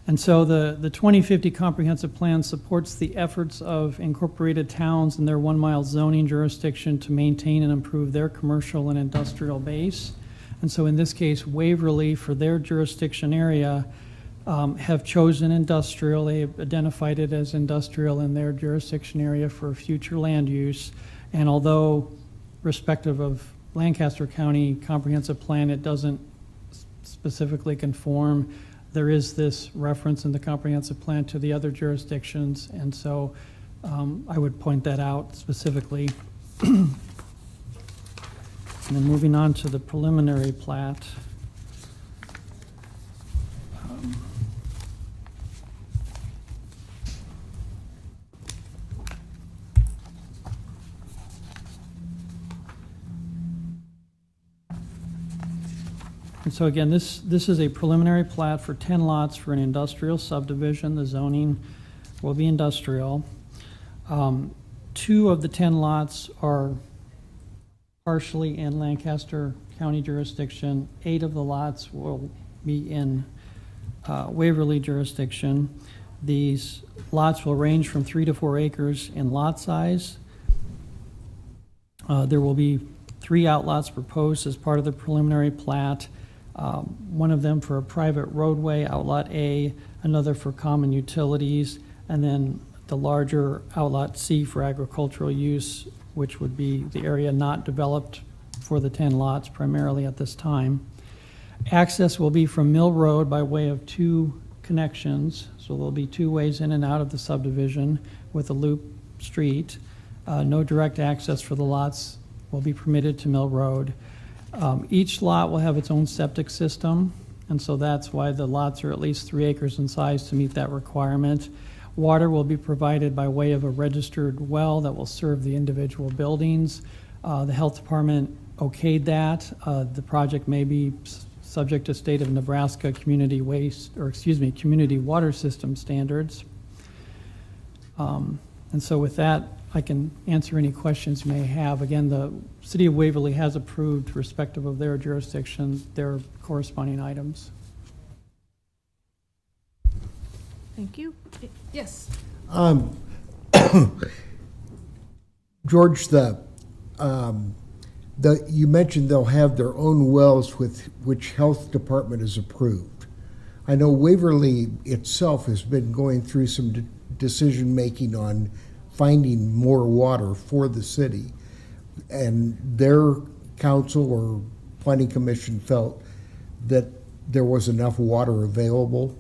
And so the 2050 comprehensive plan supports the efforts of incorporated towns and their 1 mile zoning jurisdiction to maintain and improve their commercial and industrial base. And so in this case, Waverly, for their jurisdiction area, have chosen industrial. They have identified it as industrial in their jurisdiction area for future land use. And although respective of Lancaster County comprehensive plan, it doesn't specifically conform, there is this reference in the comprehensive plan to the other jurisdictions, and so I would point that out specifically. And then moving on to the preliminary plat. And so again, this is a preliminary plat for 10 lots for an industrial subdivision. The zoning will be industrial. 2 of the 10 lots are partially in Lancaster County jurisdiction. 8 of the lots will be in Waverly jurisdiction. These lots will range from 3 to 4 acres in lot size. There will be 3 outlots proposed as part of the preliminary plat. One of them for a private roadway, outlot A, another for common utilities, and then the larger outlot C for agricultural use, which would be the area not developed for the 10 lots primarily at this time. Access will be from Mill Road by way of 2 connections, so there'll be 2 ways in and out of the subdivision with a loop street. No direct access for the lots will be permitted to Mill Road. Each lot will have its own septic system, and so that's why the lots are at least 3 acres in size to meet that requirement. Water will be provided by way of a registered well that will serve the individual buildings. The health department okayed that. The project may be subject to state of Nebraska community water system standards. And so with that, I can answer any questions you may have. Again, the City of Waverly has approved, respective of their jurisdiction, their corresponding items. Thank you. Yes. George, you mentioned they'll have their own wells with which health department is approved. I know Waverly itself has been going through some decision-making on finding more water for the city, and their council or planning commission felt that there was enough water available.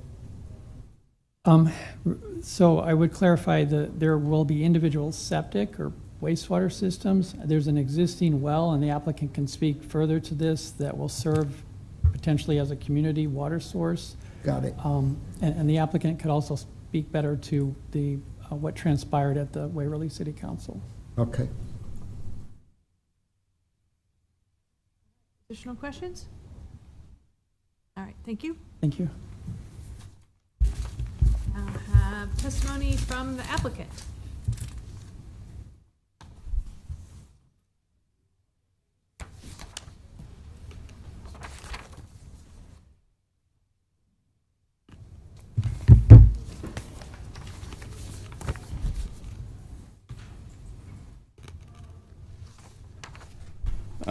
So I would clarify that there will be individual septic or wastewater systems. There's an existing well, and the applicant can speak further to this, that will serve potentially as a community water source. Got it. And the applicant could also speak better to the what transpired at the Waverly City Council. Okay. Additional questions? All right, thank you. Thank you. I'll have testimony from the applicant.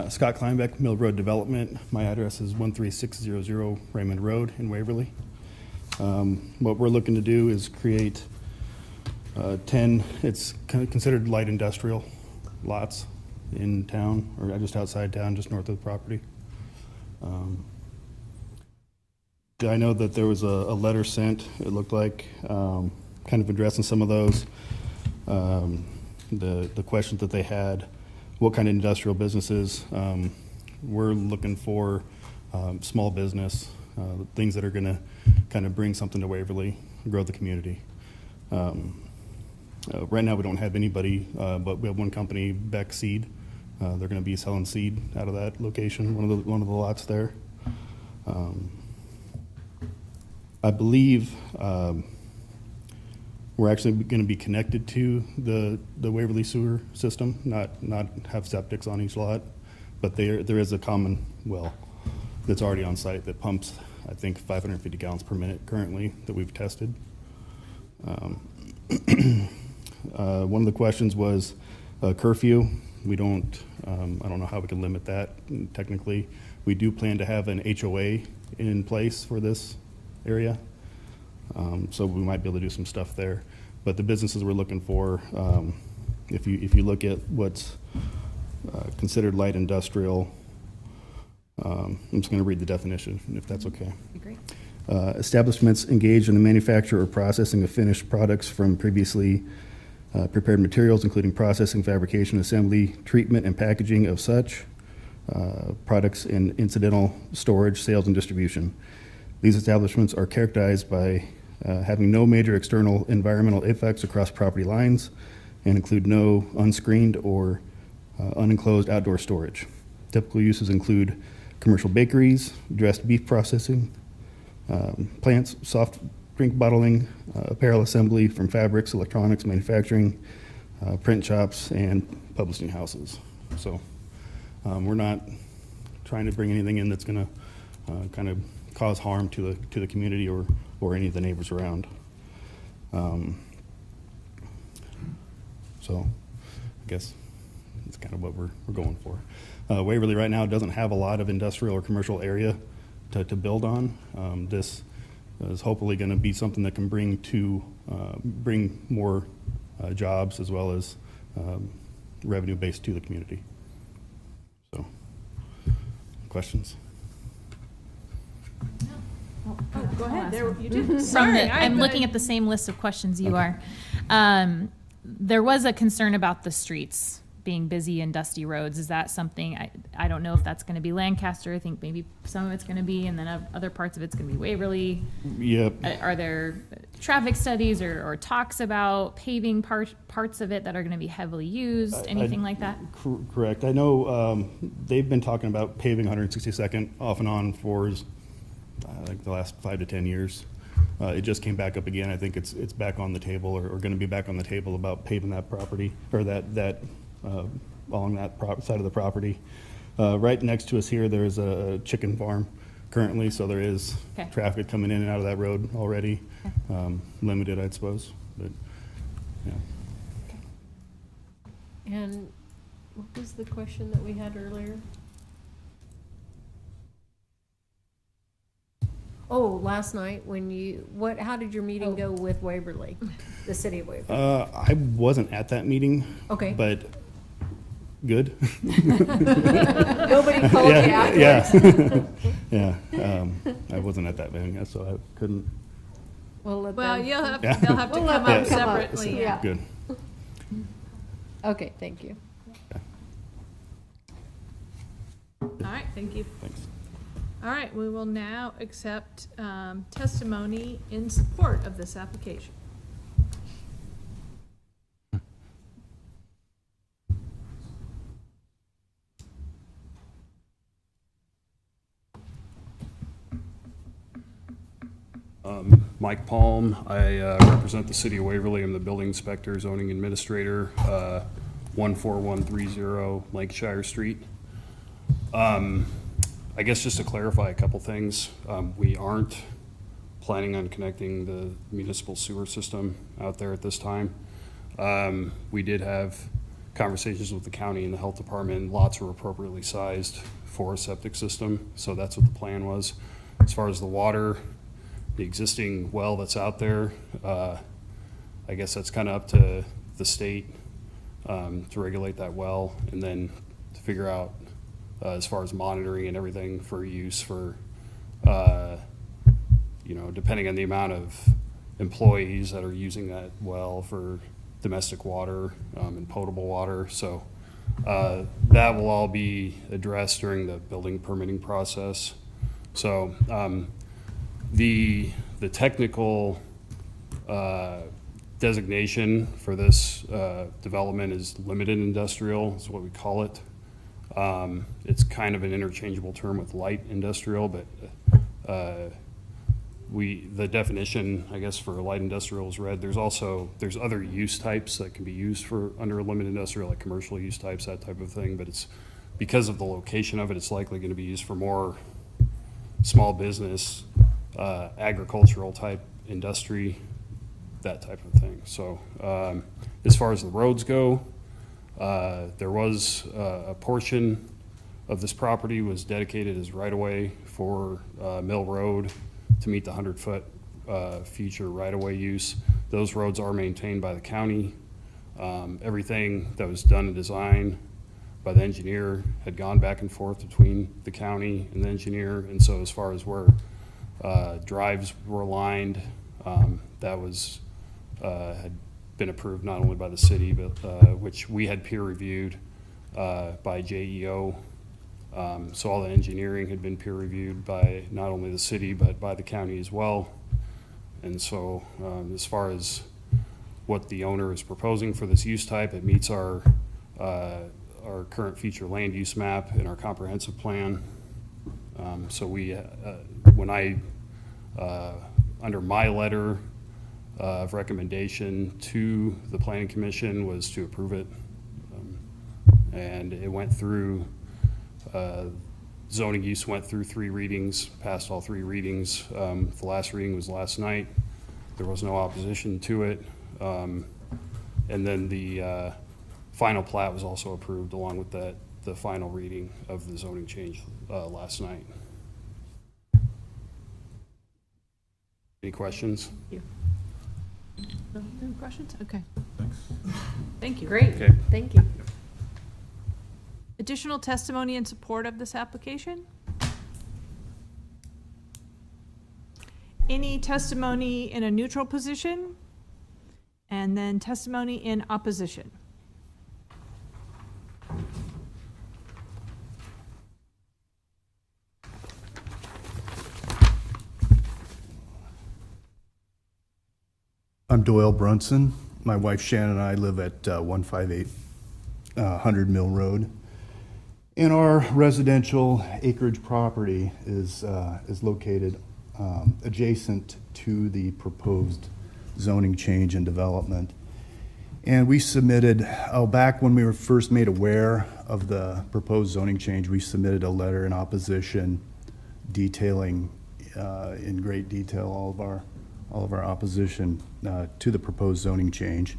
Scott Kleinbeck, Mill Road Development. My address is 13600 Raymond Road in Waverly. What we're looking to do is create 10, it's kind of considered light industrial lots in town, or just outside town, just north of the property. I know that there was a letter sent, it looked like, kind of addressing some of those. The questions that they had, what kind of industrial businesses. We're looking for small business, things that are going to kind of bring something to Waverly, grow the community. Right now we don't have anybody, but we have one company, Beck Seed. They're going to be selling seed out of that location, one of the lots there. I believe we're actually going to be connected to the Waverly sewer system, not have septics on each lot, but there is a common well that's already on site that pumps, I think, 550 gallons per minute currently that we've tested. One of the questions was curfew. We don't, I don't know how we can limit that technically. We do plan to have an HOA in place for this area, so we might be able to do some stuff there. But the businesses we're looking for, if you look at what's considered light industrial, I'm just going to read the definition, if that's okay. Great. Establishments engaged in the manufacture or processing of finished products from previously prepared materials, including processing, fabrication, assembly, treatment, and packaging of such products and incidental storage, sales, and distribution. These establishments are characterized by having no major external environmental effects across property lines and include no unscreened or unenclosed outdoor storage. Typical uses include commercial bakeries, dressed beef processing, plants, soft drink bottling, apparel assembly from fabrics, electronics, manufacturing, print shops, and publishing houses. So we're not trying to bring anything in that's going to kind of cause harm to the community or any of the neighbors around. So I guess that's kind of what we're going for. Waverly right now doesn't have a lot of industrial or commercial area to build on. This is hopefully going to be something that can bring more jobs as well as revenue base to the community. So, questions? Oh, go ahead. There, you did. From Sorry, I'm looking at the same list of questions you are. There was a concern about the streets being busy and dusty roads. Is that something, I don't know if that's going to be Lancaster. I think maybe some of it's going to be, and then other parts of it's going to be Waverly. Yep. Are there traffic studies or talks about paving parts of it that are going to be heavily used? Anything like that? Correct. I know they've been talking about paving 162nd off and on for like the last 5 to 10 years. It just came back up again. I think it's back on the table or going to be back on the table about paving that property or that along that side of the property. Right next to us here, there's a chicken farm currently, so there is traffic coming in and out of that road already. Limited, I suppose, but yeah. And what was the question that we had earlier? Oh, last night when how did your meeting go with Waverly, the city of Waverly? I wasn't at that meeting. Okay. But good. Nobody called you afterwards? Yeah. I wasn't at that meeting, so I couldn't. Well, they'll have to come up separately. Yeah. Good. Okay, thank you. All right, thank you. Thanks. All right, we will now accept testimony in support of this application. Mike Palm. I represent the city of Waverly. I'm the building inspector, zoning administrator, 14130 Lancashire Street. I guess just to clarify a couple things, we aren't planning on connecting the municipal sewer system out there at this time. We did have conversations with the county and the health department. Lots were appropriately sized for a septic system, so that's what the plan was. As far as the water, the existing well that's out there. I guess that's kind of up to the state to regulate that well, and then to figure out as far as monitoring and everything for use for, depending on the amount of employees that are using that well for domestic water and potable water. So that will all be addressed during the building permitting process. So the technical designation for this development is limited industrial, is what we call it. It's kind of an interchangeable term with light industrial, but the definition, I guess, for light industrial is read. There's other use types that can be used for under limited industrial, like commercial use types, that type of thing. But it's because of the location of it, it's likely going to be used for more small business, agricultural type industry, that type of thing. So as far as the roads go, there was a portion of this property was dedicated as right-of-way for Mill Road to meet the 100-foot future right-of-way use. Those roads are maintained by the county. Everything that was done in design by the engineer had gone back and forth between the county and the engineer. And so as far as where drives were lined, that was had been approved not only by the city, but which we had peer reviewed by JEO. So all the engineering had been peer reviewed by not only the city, but by the county as well. And so as far as what the owner is proposing for this use type, it meets our current future land use map and our comprehensive plan. So we, when I, under my letter of recommendation to the Planning Commission was to approve it. And it went through, zoning use went through 3 readings, passed all 3 readings. The last reading was last night. There was no opposition to it. And then the final plat was also approved along with the final reading of the zoning change last night. Any questions? Thank you. No questions? Okay. Thanks. Thank you. Great, Okay. thank you. Additional testimony in support of this application? Any testimony in a neutral position? And then testimony in opposition. I'm Doyle Brunson. My wife Shannon and I live at 158 100 Mill Road. And our residential acreage property is located adjacent to the proposed zoning change and development. And we submitted, back when we were first made aware of the proposed zoning change, we submitted a letter in opposition detailing in great detail all of our opposition to the proposed zoning change.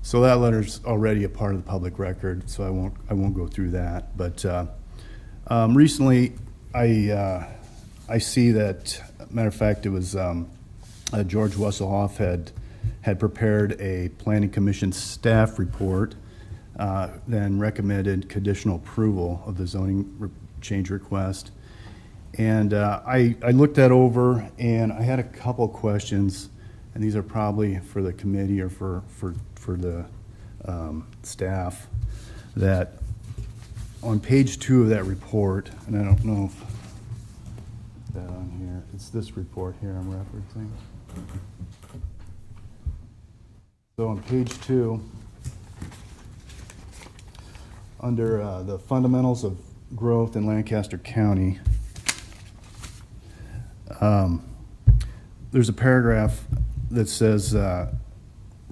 So that letter's already a part of the public record, so I won't go through that. But recently, I see that. Matter of fact, it was George Wesselhoff had prepared a Planning Commission staff report, then recommended conditional approval of the zoning change request. And I looked that over, and I had a couple questions, and these are probably for the committee or for the staff, that on page 2 of that report, and I don't know if that on here, it's this report here I'm referencing. So on page 2, under the fundamentals of growth in Lancaster County, there's a paragraph that says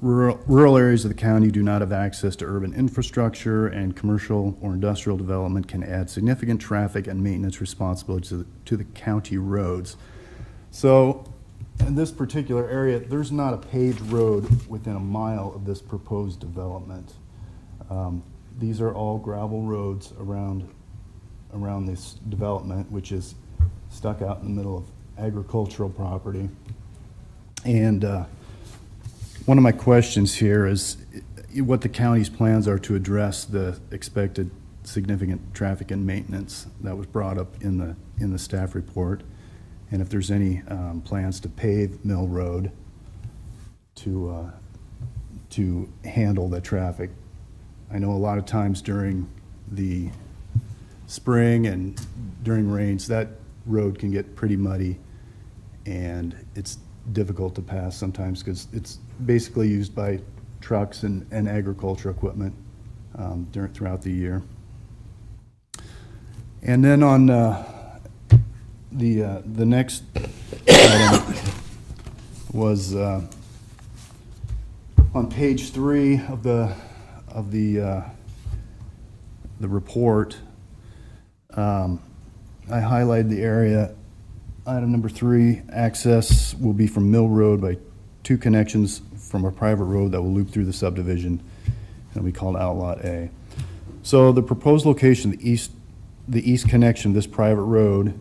rural areas of the county do not have access to urban infrastructure, and commercial or industrial development can add significant traffic and maintenance responsibilities to the county roads. So in this particular area, there's not a paved road within a mile of this proposed development. These are all gravel roads around this development, which is stuck out in the middle agricultural property. And one of my questions here is what the county's plans are to address the expected significant traffic and maintenance that was brought up in the staff report, and if there's any plans to pave Mill Road to handle the traffic. I know a lot of times during the spring and during rains, that road can get pretty muddy, and it's difficult to pass sometimes because it's basically used by trucks and agriculture equipment throughout the year. And then on the next item was on page 3 of the report. I highlighted the area. Item number 3, access will be from Mill Road by 2 connections from a private road that will loop through the subdivision, and will be called Outlot A. So the proposed location, the east connection of this private road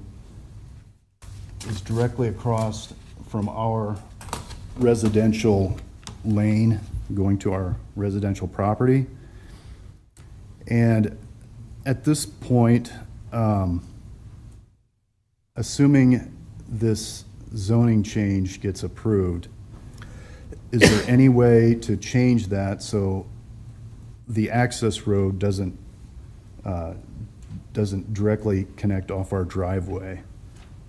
is directly across from our residential lane going to our residential property. And at this point, assuming this zoning change gets approved, is there any way to change that so the access road doesn't directly connect off our driveway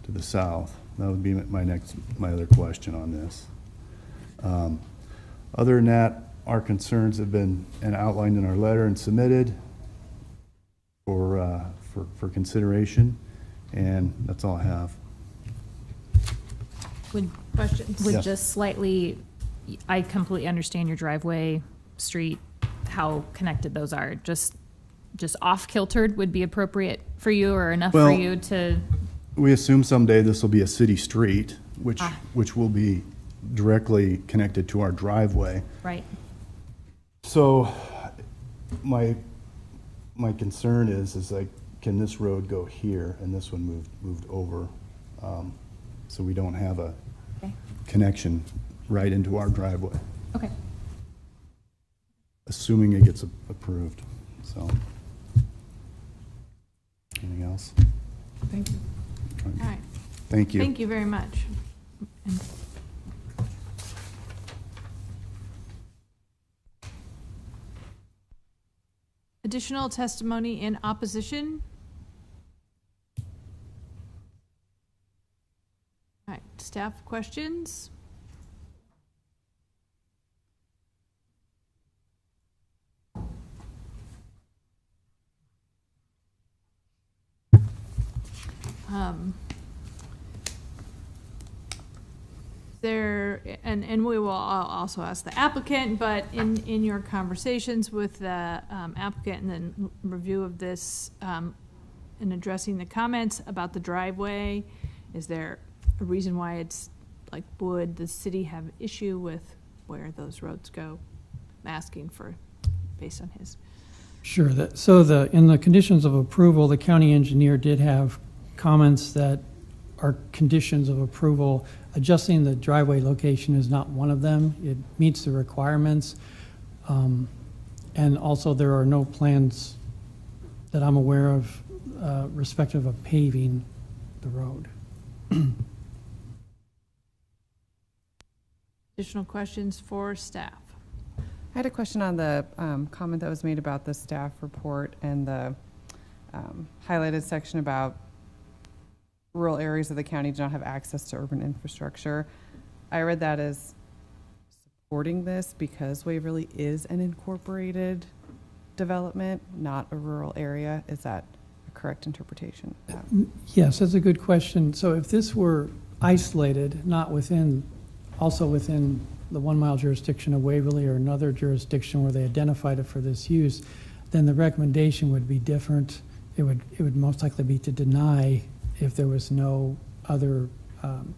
to the south? That would be my other question on this. Other than that, our concerns have been outlined in our letter and submitted for consideration, and that's all I have. Questions? Would Yes. just slightly, I completely understand your driveway, street, how connected those are. Just off-kiltered would be appropriate for you, or enough for Well, you to, We assume someday this will be a city street, which will be directly connected to our driveway. right? So my concern is like, can this road go here and this one moved over? So we don't have a Okay. connection right into our driveway, Okay. assuming it gets approved, so. Anything else? Thank you. All right. Thank you. Thank you very much. And- Additional testimony in opposition? All right, staff questions? There, and we will also ask the applicant, but in your conversations with the applicant and then review of this, in addressing the comments about the driveway, is there a reason why it's like, would the city have issue with where those roads go? I'm asking for, based on his. Sure. In the conditions of approval, the county engineer did have comments that are conditions of approval. Adjusting the driveway location is not one of them. It meets the requirements. And also, there are no plans that I'm aware of respective of paving the road. Additional questions for staff? I had a question on the comment that was made about the staff report and the highlighted section about rural areas of the county do not have access to urban infrastructure. I read that as supporting this because Waverly is an incorporated development, not a rural area. Is that a correct interpretation? Yes, that's a good question. So if this were isolated, not also within the 1 mile jurisdiction of Waverly or another jurisdiction where they identified it for this use, then the recommendation would be different. It would most likely be to deny if there was no other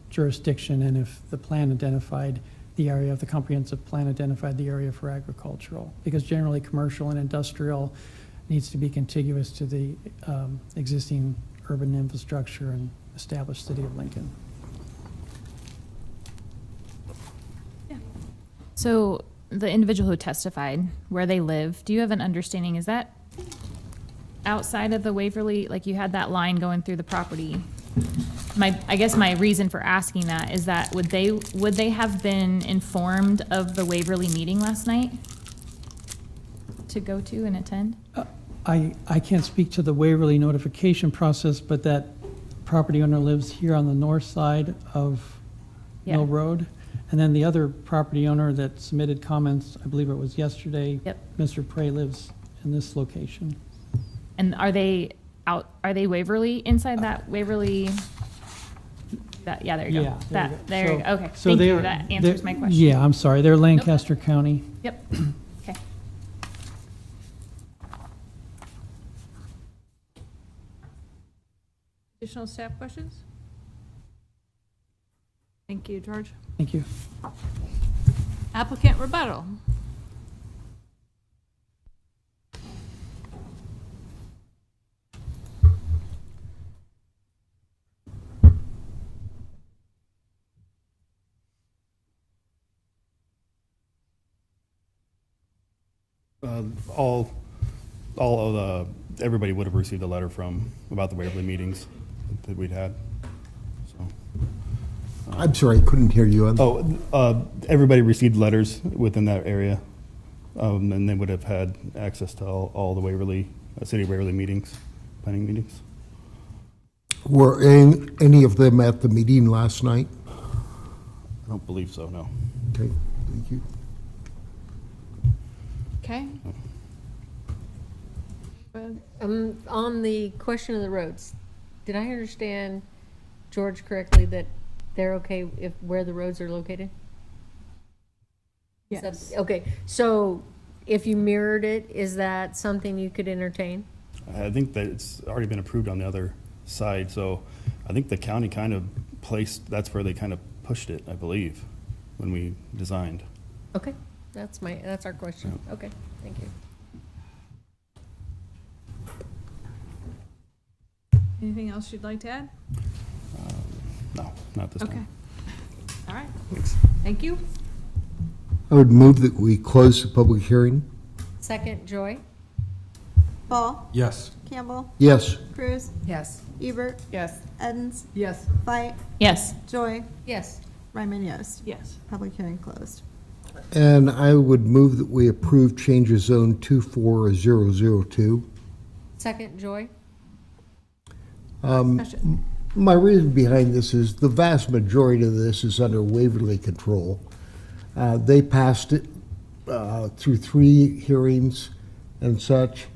jurisdiction, and if the plan identified the area, if the comprehensive plan identified the area for agricultural, because generally commercial and industrial needs to be contiguous to the existing urban infrastructure and established city of Lincoln. So the individual who testified, where they live, do you have an understanding, is that outside of the Waverly, like you had that line going through the property? I guess my reason for asking that is that would they have been informed of the Waverly meeting last night to go to and attend? I can't speak to the Waverly notification process, but that property owner lives here on the north side of Yeah. Mill Road. And then the other property owner that submitted comments, I believe it was yesterday. Yep. Mr. Prey lives in this location. And are they Waverly, inside that Waverly? Yeah, there you go. Yeah, There you go. Okay, So thank you, they're- that answers my question. Yeah, I'm sorry, they're Lancaster County. Yep, okay. Additional staff questions? Thank you, George. Thank you. Applicant rebuttal. Everybody would have received a letter about the Waverly meetings that we'd had. So, I'm sorry, I couldn't hear you. everybody received letters within that area, and they would have had access to all the Waverly, City of Waverly meetings, planning meetings. Were any of them at the meeting last night? I don't believe so, no. Okay, thank you. Okay. On the question of the roads, did I understand George correctly that they're okay if where the roads are located? Is Yes. that- Okay, so if you mirrored it, is that something you could entertain? I think that it's already been approved on the other side, so I think the county kind of that's where they kind of pushed it, I believe, when we designed. Okay, that's our question. Okay, thank you. Anything else you'd like to add? No, not this Okay. time. All right. Thanks. Thank you. I would move that we close the public hearing. Second, Joy? Ball, Yes. Campbell, Yes. Cruz, Yes. Ebert, Yes. Edens, Yes. Fight, Yes. Joy, Yes. Ryman Yost. Yes. Public hearing closed. And I would move that we approve change of zone 24002. Second, Joy? Discussion. My reason behind this is the vast majority of this is under Waverly control. They passed it through 3 hearings and such.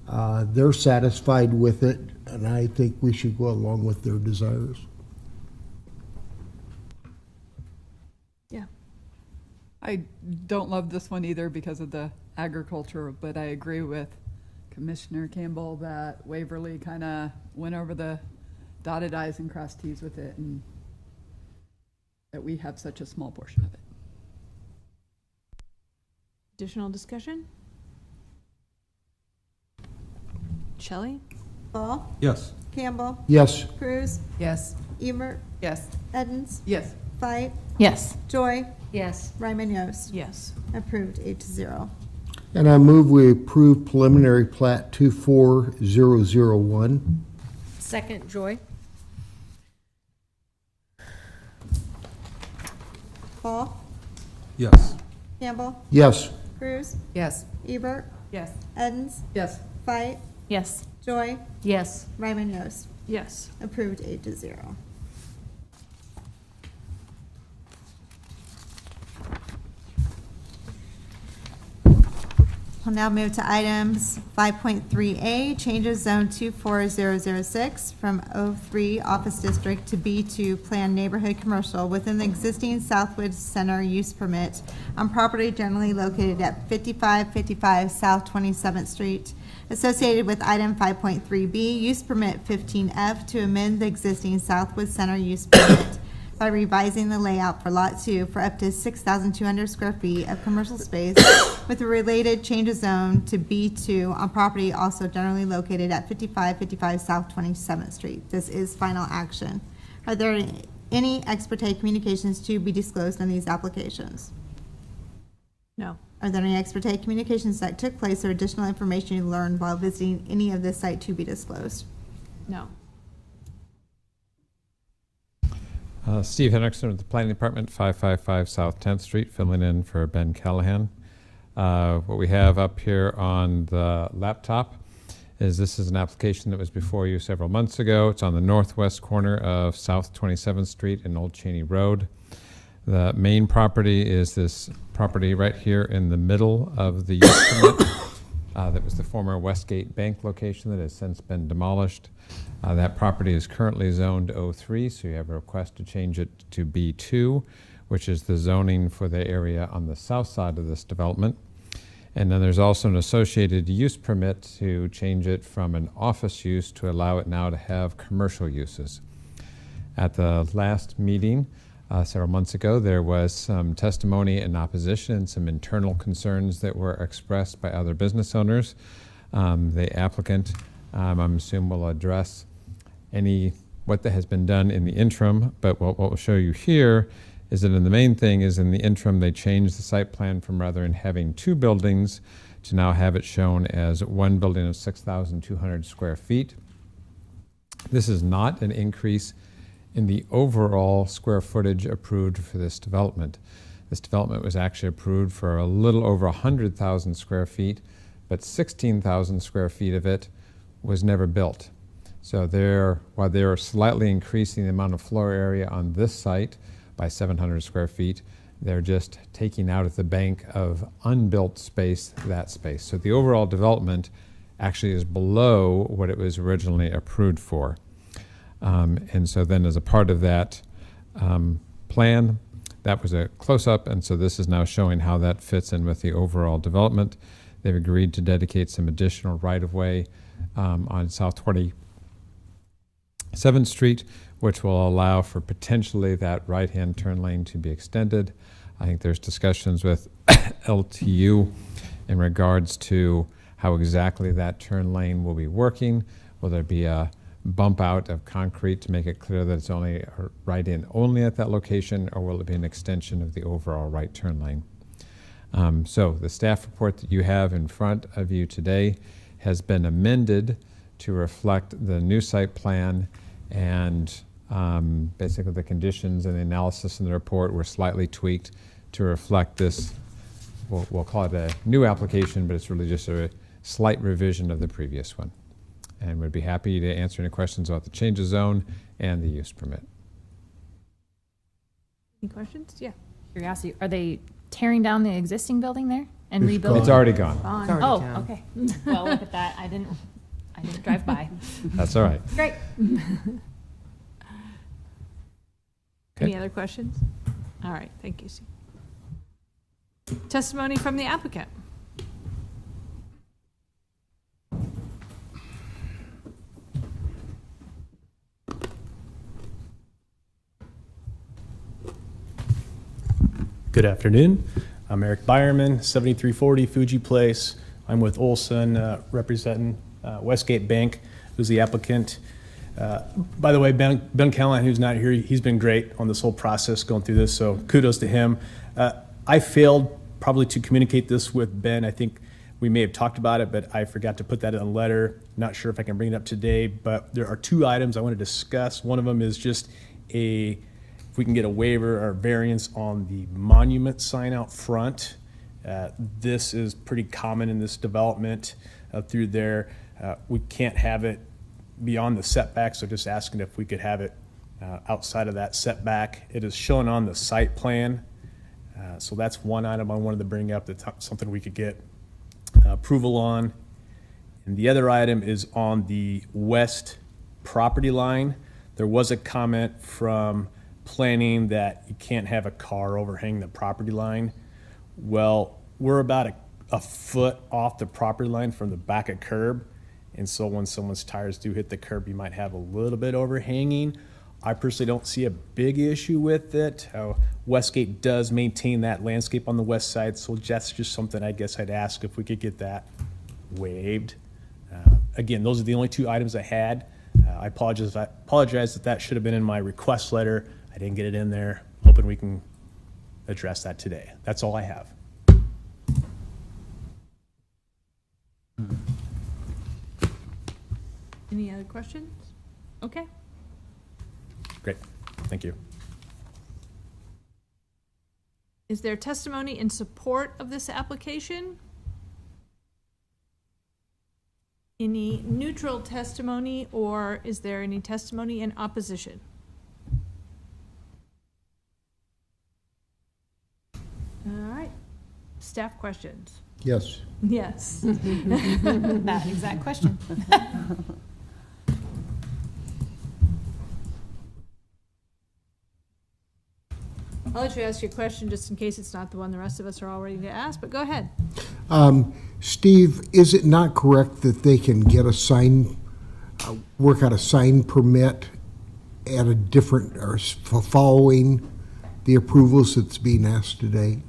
They're satisfied with it, and I think we should go along with their desires. Yeah. I don't love this one either because of the agriculture, but I agree with Commissioner Campbell that Waverly kind of went over the dotted i's and crossed t's with it, and that we have such a small portion of it. Additional discussion? Shelley? Ball, Yes. Campbell, Yes. Cruz, Yes. Ebert, Yes. Edens, Yes. Fight, Yes. Joy, Yes. Ryman Yost. Yes. Approved 8-0. And I move we approve preliminary plat 24001. Second, Joy? Ball, Yes. Campbell, Yes. Cruz, Yes. Ebert, Yes. Edens, Yes. Fight, Yes. Joy, Yes. Ryman Yost. Yes. Approved 8-0. We'll now move to items 5.3A, changes zone 24006 from O3 Office District to B2 Planned Neighborhood Commercial within the existing Southwood Center use permit on property generally located at 5555 South 27th Street. Associated with item 5.3B, use permit 15F to amend the existing Southwood Center use permit by revising the layout for Lot 2 for up to 6,200 square feet of commercial space with a related change of zone to B2 on property also generally located at 5555 South 27th Street. This is final action. Are there any ex parte communications to be disclosed on these applications? No. Are there any ex parte communications that took place or additional information you learned while visiting any of this site to be disclosed? No. Steve Henriksen with the Planning Department, 555 South 10th Street, filling in for Ben Callahan. What we have up here on the laptop is this is an application that was before you several months ago. It's on the northwest corner of South 27th Street and Old Cheney Road. The main property is this property right here in the middle of the use permit. That was the former Westgate Bank location that has since been demolished. That property is currently zoned O3, so you have a request to change it to B2, which is the zoning for the area on the south side of this development. And then there's also an associated use permit to change it from an office use to allow it now to have commercial uses. At the last meeting, several months ago, there was some testimony in opposition and some internal concerns that were expressed by other business owners. The applicant, I'm assuming, will address what has been done in the interim, but what we'll show you here is that in the main thing is in the interim they changed the site plan from rather than having two buildings to now have it shown as one building of 6,200 square feet. This is not an increase in the overall square footage approved for this development. This development was actually approved for a little over 100,000 square feet, but 16,000 square feet of it was never built. So while they're slightly increasing the amount of floor area on this site by 700 square feet, they're just taking out at the bank of unbuilt space, that space. So the overall development actually is below what it was originally approved for. And so then as a part of that plan, that was a close-up, and so this is now showing how that fits in with the overall development. They've agreed to dedicate some additional right-of-way on South 27th Street, which will allow for potentially that right-hand turn lane to be extended. I think there's discussions with LTU in regards to how exactly that turn lane will be working. Will there be a bump out of concrete to make it clear that it's only right in only at that location, or will it be an extension of the overall right turn lane? So the staff report that you have in front of you today has been amended to reflect the new site plan, and basically the conditions and the analysis in the report were slightly tweaked to reflect this. We'll call it a new application, but it's really just a slight revision of the previous one. And we'd be happy to answer any questions about the change of zone and the use permit. Any questions? Yeah. Curiosity, are they tearing down the existing building there and rebuilding? It's already gone. Oh, okay. Well, look at that. I didn't drive by. That's all right. Great. Any other questions? All right, thank you, Sue. Testimony from the applicant. Good afternoon. I'm Eric Byerman, 7340 Fuji Place. I'm with Olson, representing Westgate Bank, who's the applicant. By the way, Ben Callahan, who's not here, he's been great on this whole process going through this, so kudos to him. I failed probably to communicate this with Ben. I think we may have talked about it, but I forgot to put that in a letter. Not sure if I can bring it up today, but there are two items I want to discuss. One of them is just if we can get a waiver or variance on the monument sign out front. This is pretty common in this development through there. We can't have it beyond the setback, so just asking if we could have it outside of that setback. It is shown on the site plan, so that's one item I wanted to bring up. That's something we could get approval on. And the other item is on the west property line. There was a comment from planning that you can't have a car overhang the property line. Well, we're about a foot off the property line from the back of curb, and so when someone's tires do hit the curb, you might have a little bit overhanging. I personally don't see a big issue with it. Westgate does maintain that landscape on the west side, so that's just something I guess I'd ask if we could get that waived. Again, those are the only two items I had. I apologize that that should have been in my request letter. I didn't get it in there. Hoping we can address that today. That's all I have. Any other questions? Okay. Great, thank you. Is there testimony in support of this application? Any neutral testimony, or is there any testimony in opposition? All right. Staff questions? Yes. Yes. That exact question. I'll let you ask your question just in case it's not the one the rest of us are all ready to ask, but go ahead. Steve, is it not correct that they can get a sign, work out a sign permit at a different, or following the approvals that's being asked today?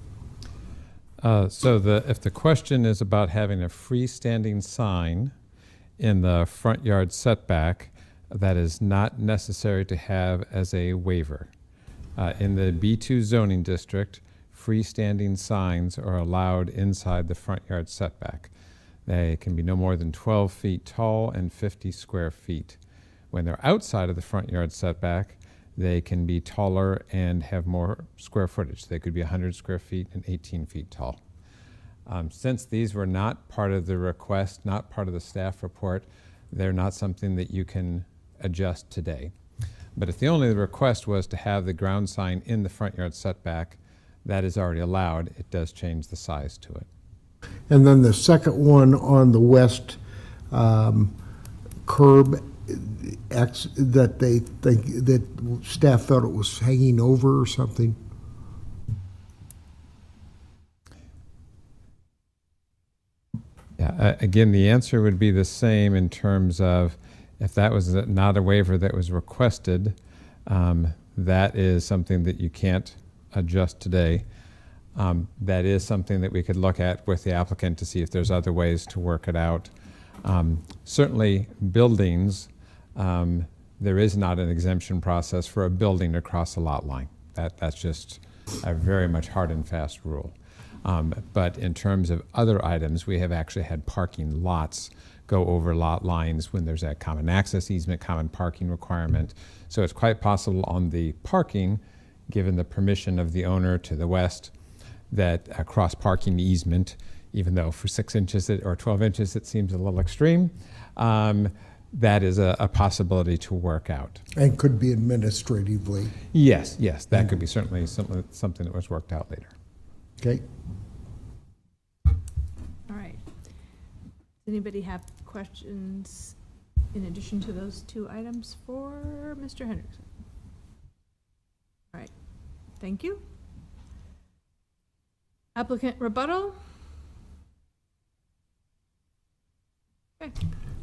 If the question is about having a freestanding sign in the front yard setback, that is not necessary to have as a waiver. In the B2 zoning district, freestanding signs are allowed inside the front yard setback. They can be no more than 12 feet tall and 50 square feet. When they're outside of the front yard setback, they can be taller and have more square footage. They could be 100 square feet and 18 feet tall. Since these were not part of the request, not part of the staff report, they're not something that you can adjust today. But if the only request was to have the ground sign in the front yard setback, that is already allowed. It does change the size to it. And then the second one on the west curb, that they think that staff thought it was hanging over or something. Yeah, again, the answer would be the same in terms of if that was not a waiver that was requested, that is something that you can't adjust today. That is something that we could look at with the applicant to see if there's other ways to work it out. Certainly buildings, there is not an exemption process for a building across a lot line. That's just a very much hard and fast rule. But in terms of other items, we have actually had parking lots go over lot lines when there's a common access easement, common parking requirement. So it's quite possible on the parking, given the permission of the owner to the west, that a cross parking easement, even though for 6 inches or 12 inches it seems a little extreme, that is a possibility to work out. And could be administratively. Yes, that could be certainly something that was worked out later. Okay. All right. Does anybody have questions in addition to those two items for Mr. Hendrickson? All right, thank you. Applicant rebuttal? Okay.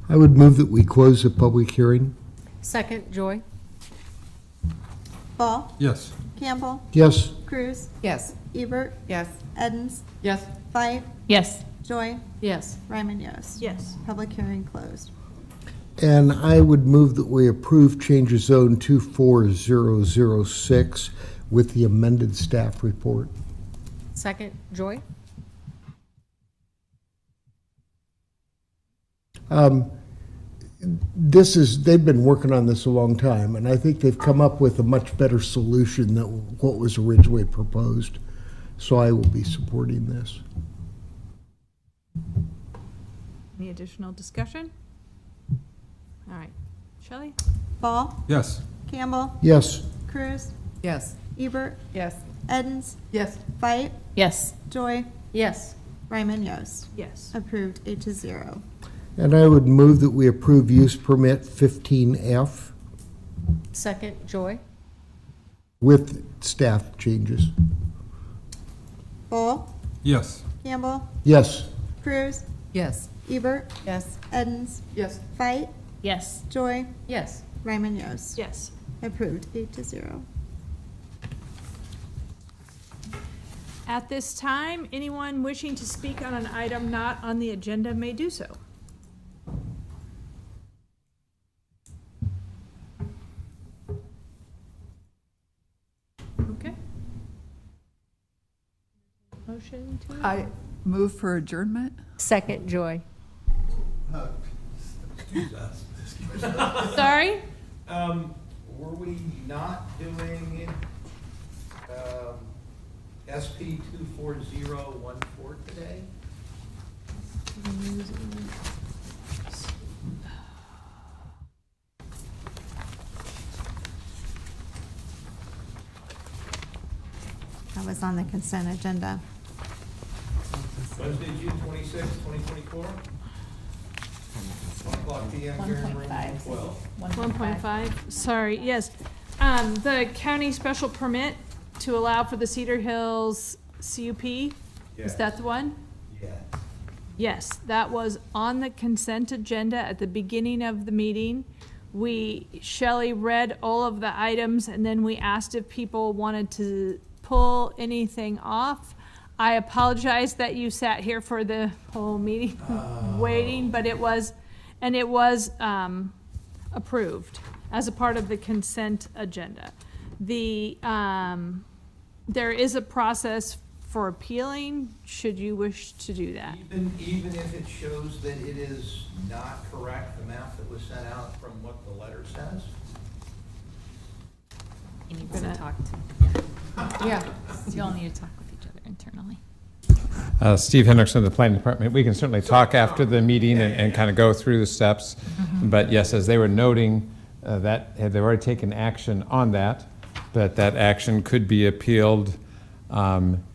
I would move that we close the public hearing. Second, Joy? Ball? Yes. Campbell? Yes. Cruz? Yes. Ebert? Yes. Edens? Yes. Fight? Yes. Joy? Yes. Ryman Yost? Yes. Public hearing closed. And I would move that we approve change of zone 24006 with the amended staff report. Second, Joy? They've been working on this a long time, and I think they've come up with a much better solution than what was originally proposed. So I will be supporting this. Any additional discussion? All right, Shelley? Ball? Yes. Campbell? Yes. Cruz? Yes. Ebert? Yes. Edens? Yes. Fight? Yes. Joy? Yes. Ryman Yost? Yes. Approved 8-0. And I would move that we approve use permit 15F Second, Joy? with staff changes. Ball? Yes. Campbell? Yes. Cruz? Yes. Ebert? Yes. Edens? Yes. Fight? Yes. Joy? Yes. Ryman Yost? Yes. Approved 8-0. At this time, anyone wishing to speak on an item not on the agenda may do so. Okay. Motion to? I move for adjournment. Second, Joy? Sorry? Were we not doing SP 24014 today? That was on the consent agenda. Wednesday, June 26, 2024? 1 o'clock PM, here in room 12. 1.5, sorry, yes. The county special permit to allow for the Cedar Hills CUP, is Yes. that the one? Yeah. Yes, that was on the consent agenda at the beginning of the meeting. Shelley read all of the items, and then we asked if people wanted to pull anything off. I apologize that you sat here for the whole meeting waiting, but it was approved as a part of the consent agenda. There is a process for appealing, should you wish to do that. Even if it shows that it is not correct, the map that was sent out from what the letter says? You need to talk to. Yeah. You all need to talk with each other internally. Steve Hendrickson of the Planning Department. We can certainly talk after the meeting and kind of go through the steps. But yes, as they were noting, that they've already taken action on that, but that action could be appealed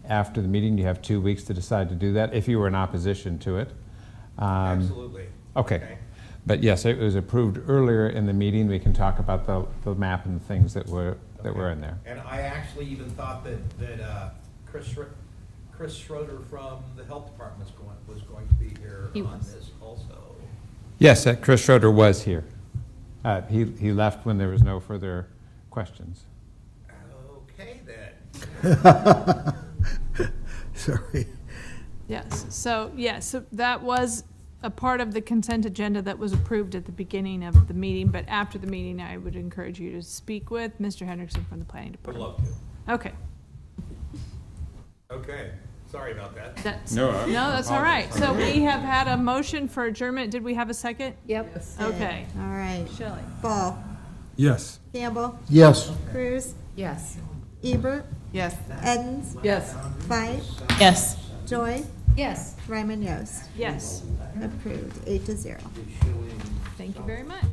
after the meeting. You have 2 weeks to decide to do that if you were in opposition to it. Absolutely. Okay. But yes, it was approved earlier in the meeting. We can talk about the map and the things that were in there. And I actually even thought that Chris Schroeder from the Health Department was going to be here on this also. Yes, Chris Schroeder was here. He left when there was no further questions. Okay, then. Sorry. Yes, so that was a part of the consent agenda that was approved at the beginning of the meeting, but after the meeting, I would encourage you to speak with Mr. Hendrickson from the Planning Would Department. love to. Okay. Okay, sorry about that. No, that's all right. So we have had a motion for adjournment. Did we have a second? Yep. Okay. All right. Shelley. Ball. Yes. Campbell. Yes. Cruz. Yes. Ebert. Yes. Edens. Yes. Fife. Yes. Joy. Yes. Ryman Yost. Yes. Approved, 8-0. Thank you very much.